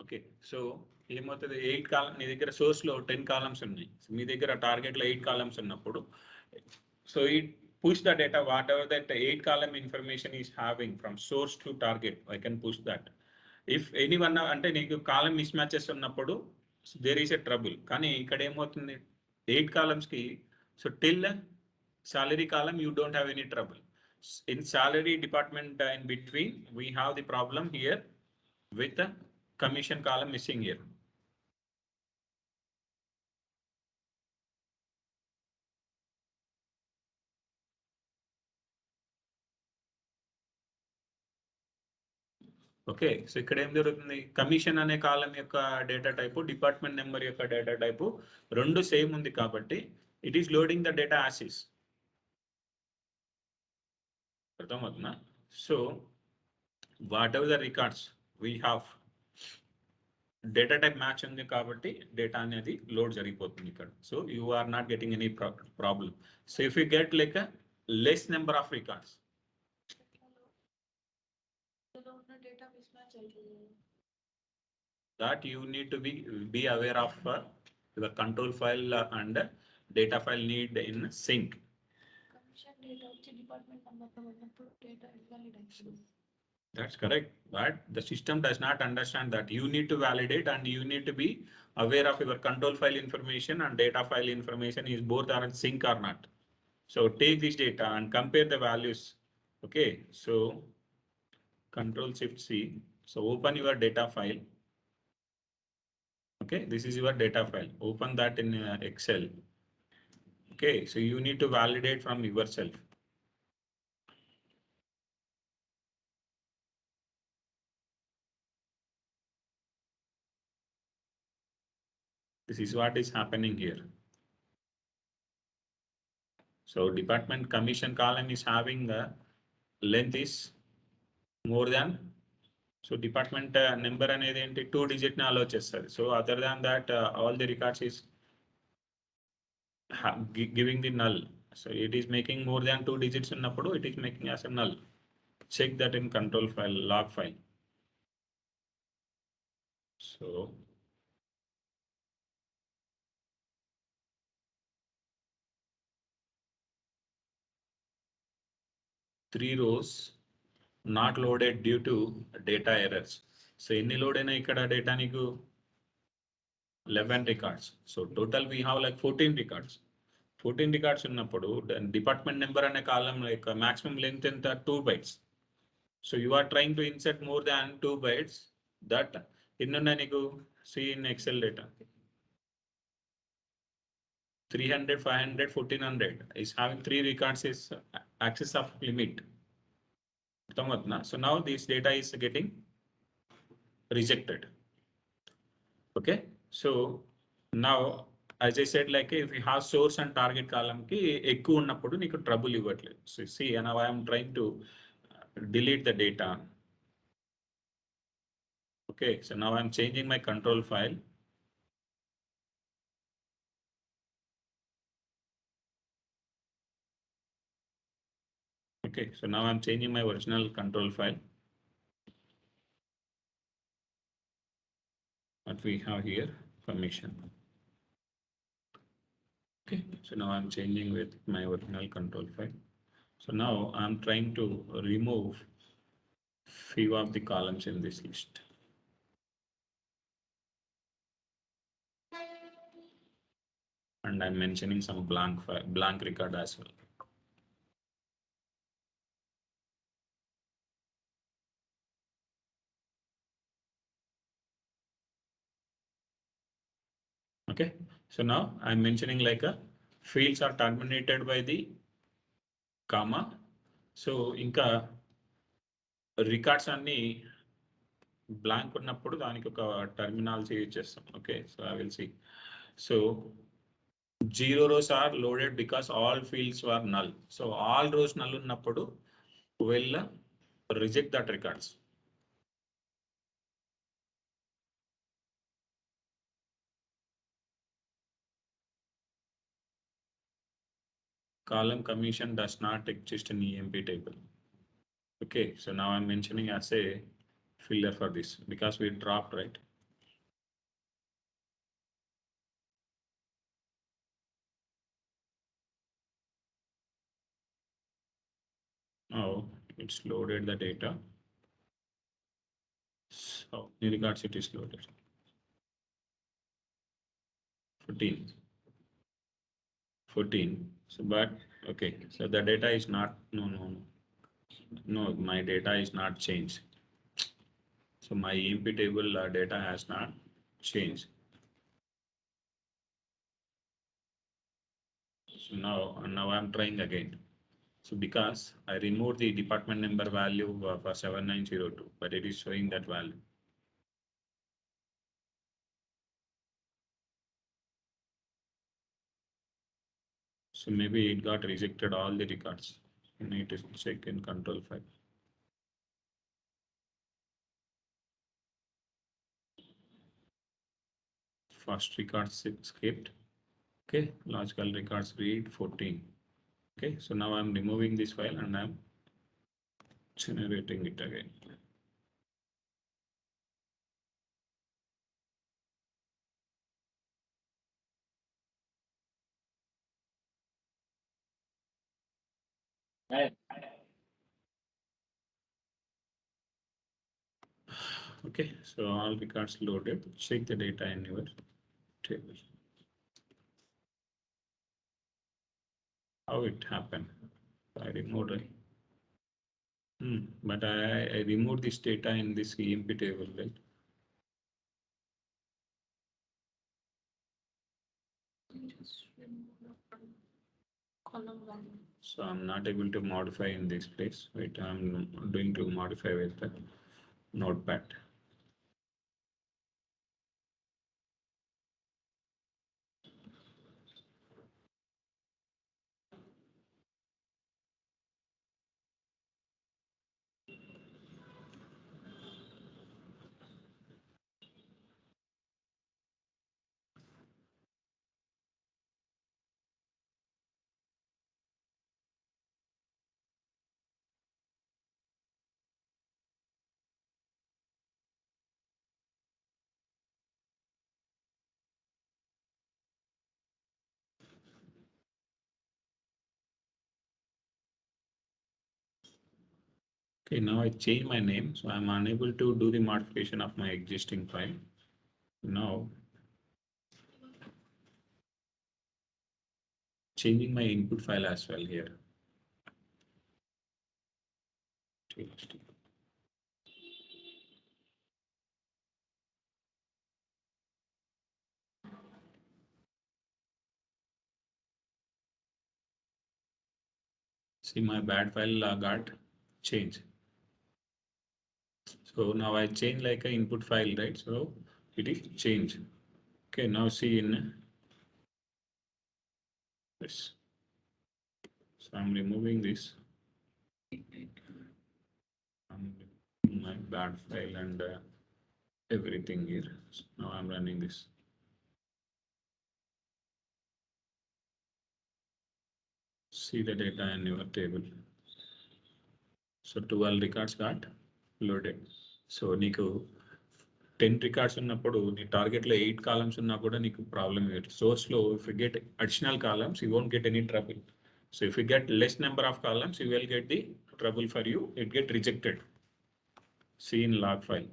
okay. So ఏమవుతుంది, 8 కాలం నీ దగ్గర సోర్స్ లో 10 కాలమ్స్ ఉన్నాయి, మీ దగ్గర టార్గెట్ లో 8 కాలమ్స్ ఉన్నప్పుడు, so it push the data whatever that 8 column information is having from source to target. I can push that. If anyone అంటే నీకు కాలం మిస్ మ్యాచెస్ ఉన్నప్పుడు దేర్ ఈస్ ఎ ట్రబుల్. కానీ ఇక్కడ ఏమవుతుంది, 8 columns కి so till salary column you don't have any trouble. In salary department in between we have the problem here with the commission column missing here. Okay, so ఇక్కడ ఏం జరుగుతుంది, commission అనే column యొక్క data type, department number యొక్క data type రెండు same ఉంది కాబట్టి it is loading the data as is. అర్థమవుతుందా? So whatever the records we have data type match ఉంది కాబట్టి డేటా అనేది లోడ్ జరిగిపోతుంది ఇక్కడ. So you are not getting any problem. So if you get like less number of records, data mismatch అవుతుంది. that you need to be aware of your control file and data file need in sync. Commission data వచ్చి department నెంబర్లో ఉన్నప్పుడు data invalid అవుతుంది. That's correct, but the system does not understand that. You need to validate and you need to be aware of your control file information and data file information is both are in sync or not. So take this data and compare the values. Okay, so Control Shift C. So open your data file. Okay, this is your data file. Open that in Excel. Okay, so you need to validate from yourself. This is what is happening here. So department commission column is having the length is more than, so department number అనేది ఏంటి 2 digit ని allow చేస్తుంది. So other than that all the records is giving the null. So it is making more than 2 digits in Napodo, it is making as a null. Check that in control file, log file. So three rows not loaded due to data errors. So any load in a data niku 11 records. So total we have like 14 records. 14 records ఉన్నప్పుడు then department number and a column like a maximum length in the 2 bytes. So you are trying to insert more than 2 bytes that innunna niku see in Excel data. 300, 500, 1400 is having 3 records is access of limit. So now this data is getting rejected. Okay, so now as I said, like if you have source and target column ki ekku unnappudu neeku trouble ivatledu. So see, now I am trying to delete the data. Okay, so now I'm changing my control file. Okay, so now I'm changing my original control file. What we have here, permission. Okay, so now I'm changing with my original control file. So now I'm trying to remove few of the columns in this list. And I'm mentioning some blank record as well. Okay, so now I'm mentioning like a fields are terminated by the comma. So inka records అన్ని blank ఉన్నప్పుడు దానికి ఒక terminology use చేస్తాం. Okay, so I will see. So 0 rows are loaded because all fields were null. So all rows null ఉన్నప్పుడు will reject that records. Column commission does not exist in EMP table. Okay, so now I'm mentioning as a filler for this because we dropped, right? Now it's loaded the data. So in regards it is loaded. 14. 14. So but okay, so the data is not no, my data is not changed. So my EMP table data has not changed. So now I'm trying again. So because I removed the department number value for 7902, but it is showing that value. So maybe it got rejected all the records. You need to check in control file. First record skipped. Okay, logical records read 14. Okay, so now I'm removing this file and I'm generating it again. Okay, so all records loaded. Check the data in your table. How it happened? I removed it. But I removed this data in this EMP table, right? Just remove from column 1. So I'm not able to modify in this place. Wait, I'm doing to modify with the notepad. Okay, now I change my name, so I'm unable to do the modification of my existing file. Now, changing my input file as well here. See, my bad file got changed. So now I change like an input file, right? So it is changed. Okay, now see in this. So I'm removing this. I'm removing my bad file and everything here. So now I'm running this. See the data in your table. So 12 records got loaded. So నీకు 10 records ఉన్నప్పుడు నీ టార్గెట్లో 8 columns ఉన్నా కూడా నీకు problem లేదు. సోర్స్లో if you get additional columns you won't get any trouble. So if you get less number of columns, you will get the trouble for you. It get rejected. See in log file.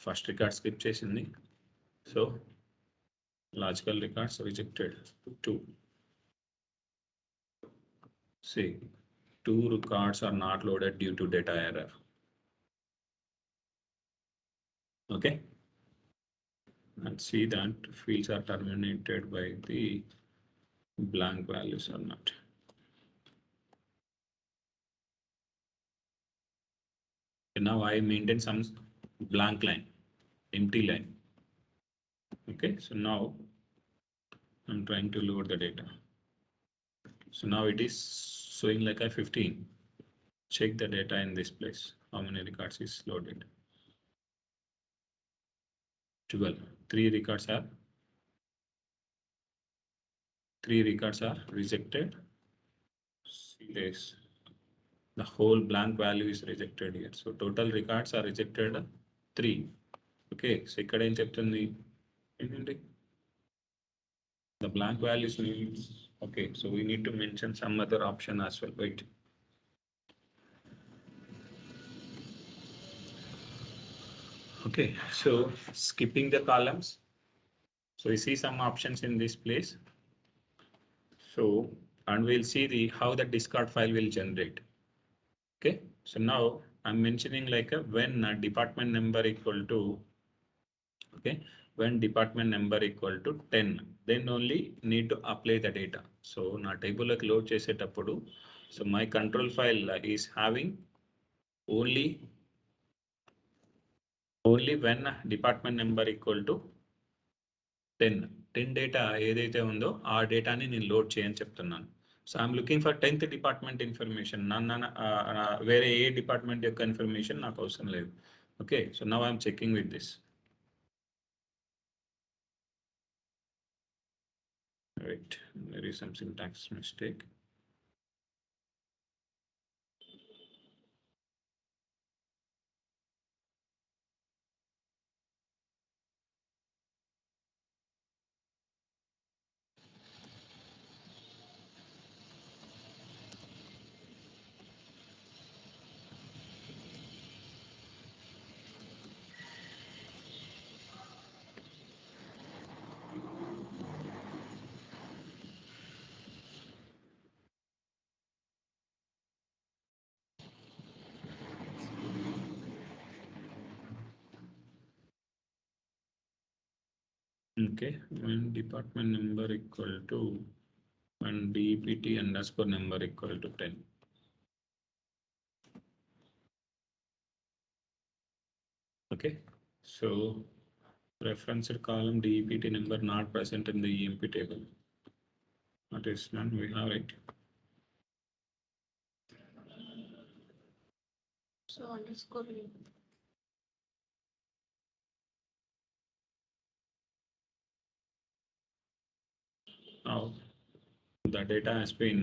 First record skip చేసింది. So logical records rejected. 2. See, 2 records are not loaded due to data error. Okay. And see that fields are terminated by the blank values or not. And now I maintain some blank line, empty line. Okay, so now I'm trying to load the data. So now it is showing like a 15. Check the data in this place. How many records is loaded? 12. 3 records are rejected. See this. The whole blank value is rejected here. So total records are rejected 3. Okay, so ఇక్కడ ఏం చెప్తుంది ఏంటండి the blank values means okay, so we need to mention some other option as well. Wait. Okay, so skipping the columns. So we see some options in this place. So, and we'll see the how the discard file will generate. Okay, so now I'm mentioning like a when a department number equal to okay, when department number equal to 10, then only need to apply the data. So na table like load చేసేటప్పుడు, so my control file is having only when department number equal to 10 డేటా ఏదైతే ఉందో ఆ డేటాని నేను load చేయని చెప్తున్నాను. So I'm looking for 10th department information. వేరే ఏ డిపార్ట్మెంట్ యొక్క ఇన్ఫర్మేషన్ నాకు అవసరం లేదు. Okay, so now I'm checking with this. Right, there is some syntax mistake. Okay, when department number equal to when DPT underscore number equal to 10. Okay, so referenced column DPT number not present in the EMP table. What is none? We have it. So underscore Now the data has been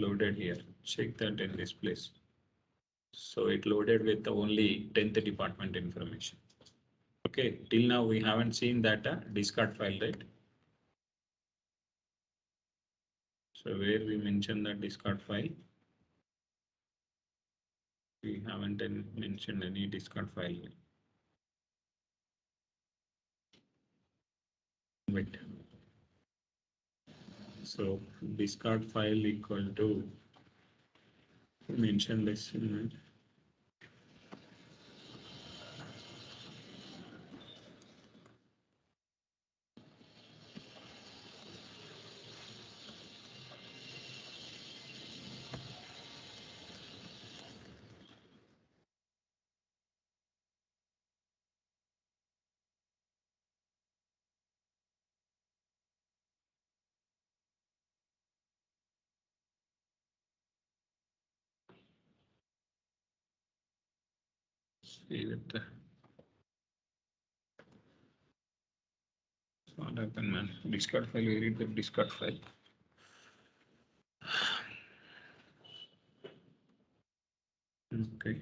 loaded here. Check that in this place. So it loaded with only 10th department information. Okay, till now we haven't seen that discard file, right? So where we mentioned that discard file, we haven't mentioned any discard file. Wait. So discard file equal to, mention this. See that. What happened, man? Discard file, we read the discard file. Okay.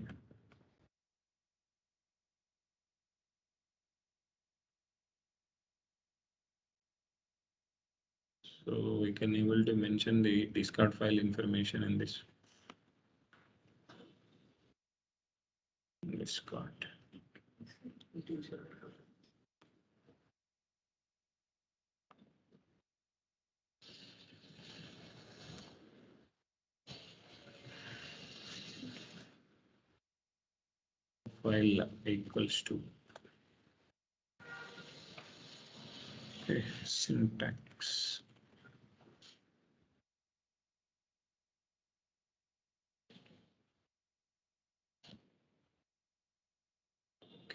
So we can able to mention the discard file information in this. Discard. File equals to. Okay, syntax.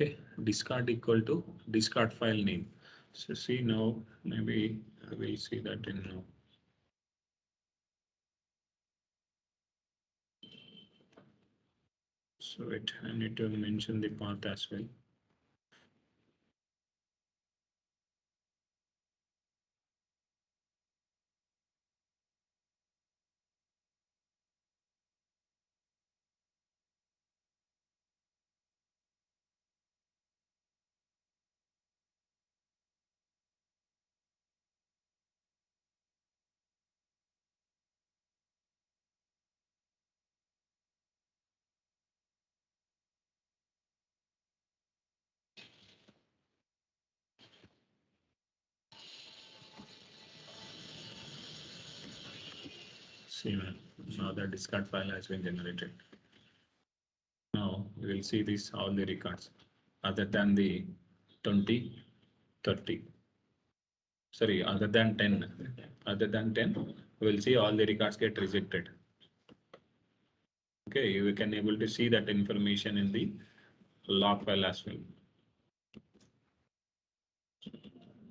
Okay, discard equal to discard file name. So see now, maybe we'll see that in now. So wait, I need to mention the path as well. See now the discard file has been generated. Now we will see this all the records other than the 20, 30. Sorry, other than 10. Other than 10, we will see all the records get rejected. Okay, you can able to see that information in the log file as well.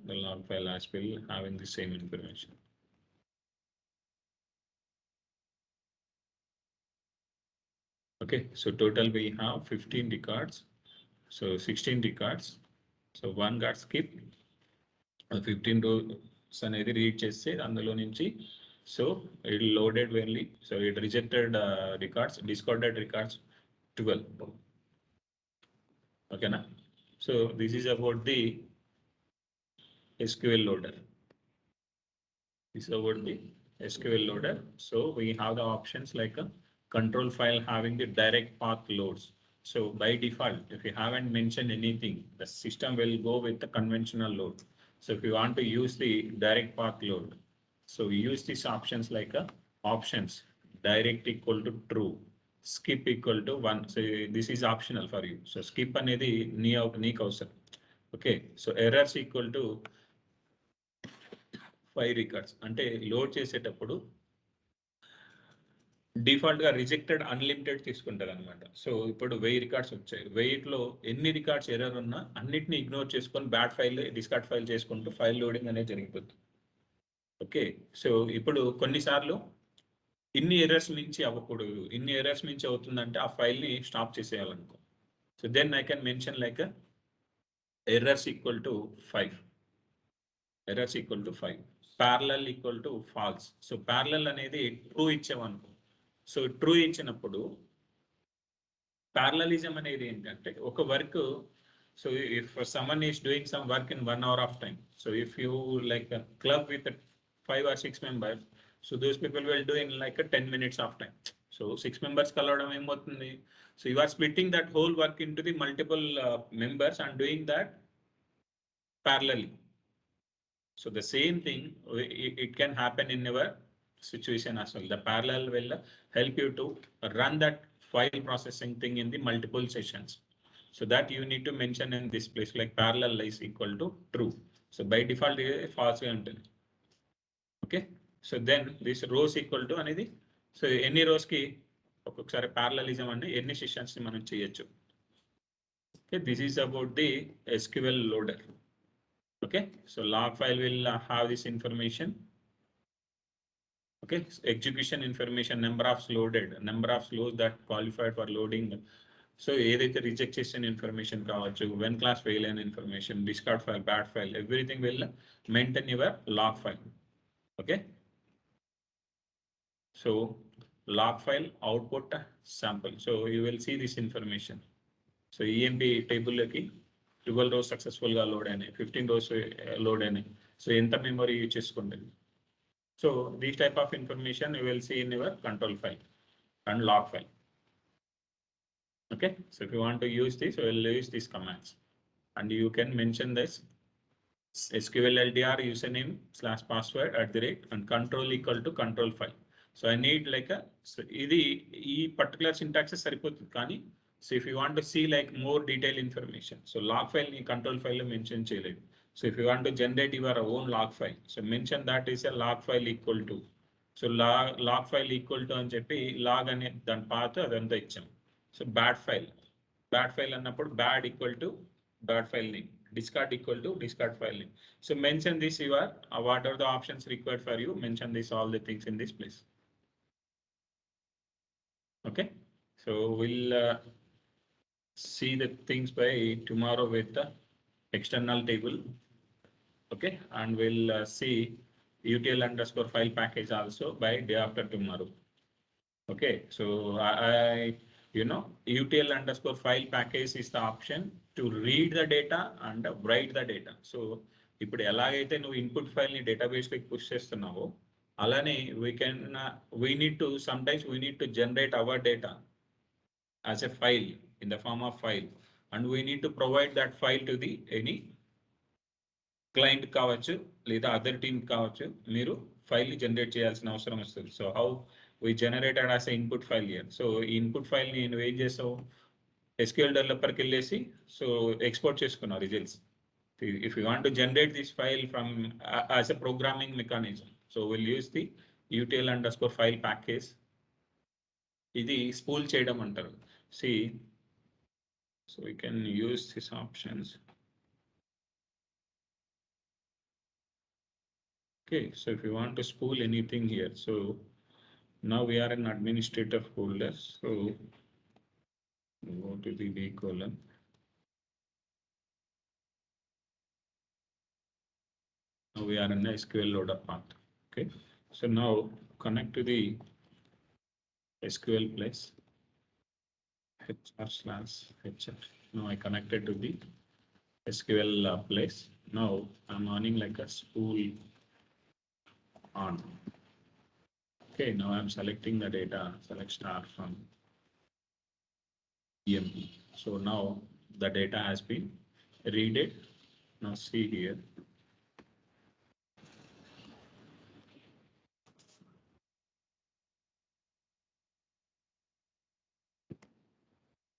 The log file as well having the same information. Okay, so total we have 15 records. So 16 records. So one got skipped. 15 rows అనేది read చేస్తే అందులో నుంచి so it loaded వెన్లీ so it rejected records discarded records 12. ఓకేనా so this is about the SQL loader. This is about the SQL loader. So we have the options like a control file having the direct path loads. So by default, if you haven't mentioned anything, the system will go with the conventional load. So if you want to use the direct path load, so we use these options like a options direct equal to true, skip equal to 1. So this is optional for you. So skip అనేది నీకు అవసరం. Okay, so errors equal to 5 records అంటే load చేసేటప్పుడు default గా rejected unlimited తీసుకుంటారు అనమాట. So ఇప్పుడు 1000 records వచ్చాయి. 1000లో ఎన్ని రికార్డ్స్ ఎర్రర్ ఉన్నా అన్నిటిని ఇగ్నోర్ చేసుకొని బ్యాడ్ ఫైల్ డిస్కార్డ్ ఫైల్ చేసుకుంటూ ఫైల్ లోడింగ్ అనేది జరిగిపోతుంది. ఓకే, సో ఇప్పుడు కొన్నిసార్లు ఇన్ని ఎర్రర్స్ నుంచి అవ్వకూడదు, ఇన్ని ఎర్రర్స్ నుంచి అవుతుందంటే ఆ ఫైల్ ని స్టాప్ చేసేయాలనుకో. So then I can mention like errors equal to 5. Errors equal to 5. parallel equal to false. So parallel అనేది ట్రూ ఇచ్చామనుకో. సో ట్రూ ఇచ్చినప్పుడు parallelism అనేది ఏంటంటే ఒక work, so if someone is doing some work in 1 hour of time, so if you like a club with 5 or 6 members, so those people will do in like a 10 minutes of time. So 6 members కలవడం ఏమవుతుంది, so you are splitting that whole work into the multiple members and doing that parallelly. So the same thing, it can happen in your situation as well. The parallel will help you to run that file processing thing in the multiple sessions. So that you need to mention in this place, like parallel is equal to true. So by default, false ఉంటుంది. Okay. So then this rows equal to అనేది, so ఎన్ని rows కి ఒక్కొక్కసారి parallelism అనే ఎన్ని sessions ని మనం చేయొచ్చు. Okay, this is about the SQL loader. Okay, so log file will have this information. Okay, so execution information, number of loaded, number of slows that qualified for loading. So ఏదైతే reject చేసిన information కావచ్చు, when clause fail అయిన information, discard file, bad file, everything will maintain your log file. Okay, so log file output sample, so you will see this information. So EMP టేబుల్లోకి 12 rows సక్సెస్ఫుల్గా load అయినాయి, 15 rows load అయినాయి. So ఎంత memory use చేసుకుంటుంది. So this type of information you will see in your control file and log file. Okay, so if you want to use this, you will use these commands, and you can mention this SQL LDR username / password @ and control equal to control file. So I need like a, so ఈ particular syntax సరిపోతుంది కానీ, so if you want to see like more detailed information, so log file ని control file లో mention చేయలేదు. So if you want to generate your own log file, so mention that is a log file equal to, so log file equal to అని చెప్పి log అనే దాని path అదంతా ఇచ్చాం. So bad file అన్నప్పుడు bad equal to bad file name, discard equal to discard file name. So mention this, you are what are the options required for you, mention this all the things in this place. Okay, so we'll see the things by tomorrow with the external table. Okay, and we'll see utl underscore file package also by day after tomorrow. Okay, so utl underscore file package is the option to read the data and write the data. So ఇప్పుడు ఎలాగైతే నువ్వు input file ని database కి push చేస్తున్నావో, అలానే we need to generate our data as a file in the form of file, and we need to provide that file to the any client కావచ్చు లేదా other team కావచ్చు, మీరు file ని generate చేయాల్సిన అవసరం వస్తుంది. So how we generated as input file here. So ఈ input file ని నువ్వు ఏం చేసావు, SQL డెవలపర్కి వెళ్ళేసి సో ఎక్స్పోర్ట్ చేసుకున్నావు results. If you want to generate this file from as a programming mechanism, so will use the utl underscore file package. ఇది spool చేయడం అంటారు. See, so we can use this options. Okay, so if you want to spool anything here, so now we are in administrator folder, so go to the V column. Now we are in the SQL loader path. Okay, so now connect to the SQL place HR/HR. Now I connected to the SQL place. Now I'm running like a spool on. Okay, now I'm selecting the data, select star from EMP. So now the data has been read it. Now see here.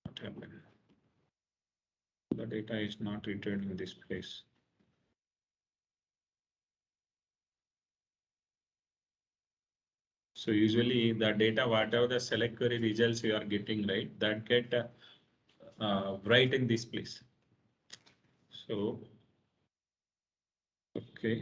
What happened? The data is not returned in this place. So usually the data, whatever the select query results you are getting, right, that get right in this place. So, okay.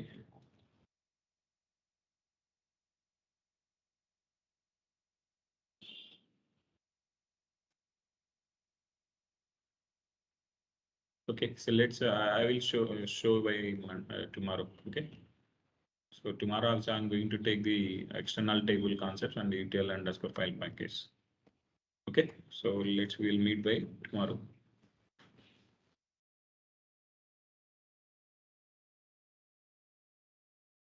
Okay, so let's, I will show by tomorrow. Okay. So tomorrow also I'm going to take the external table concepts and utl underscore file package. Okay, so we'll meet by tomorrow.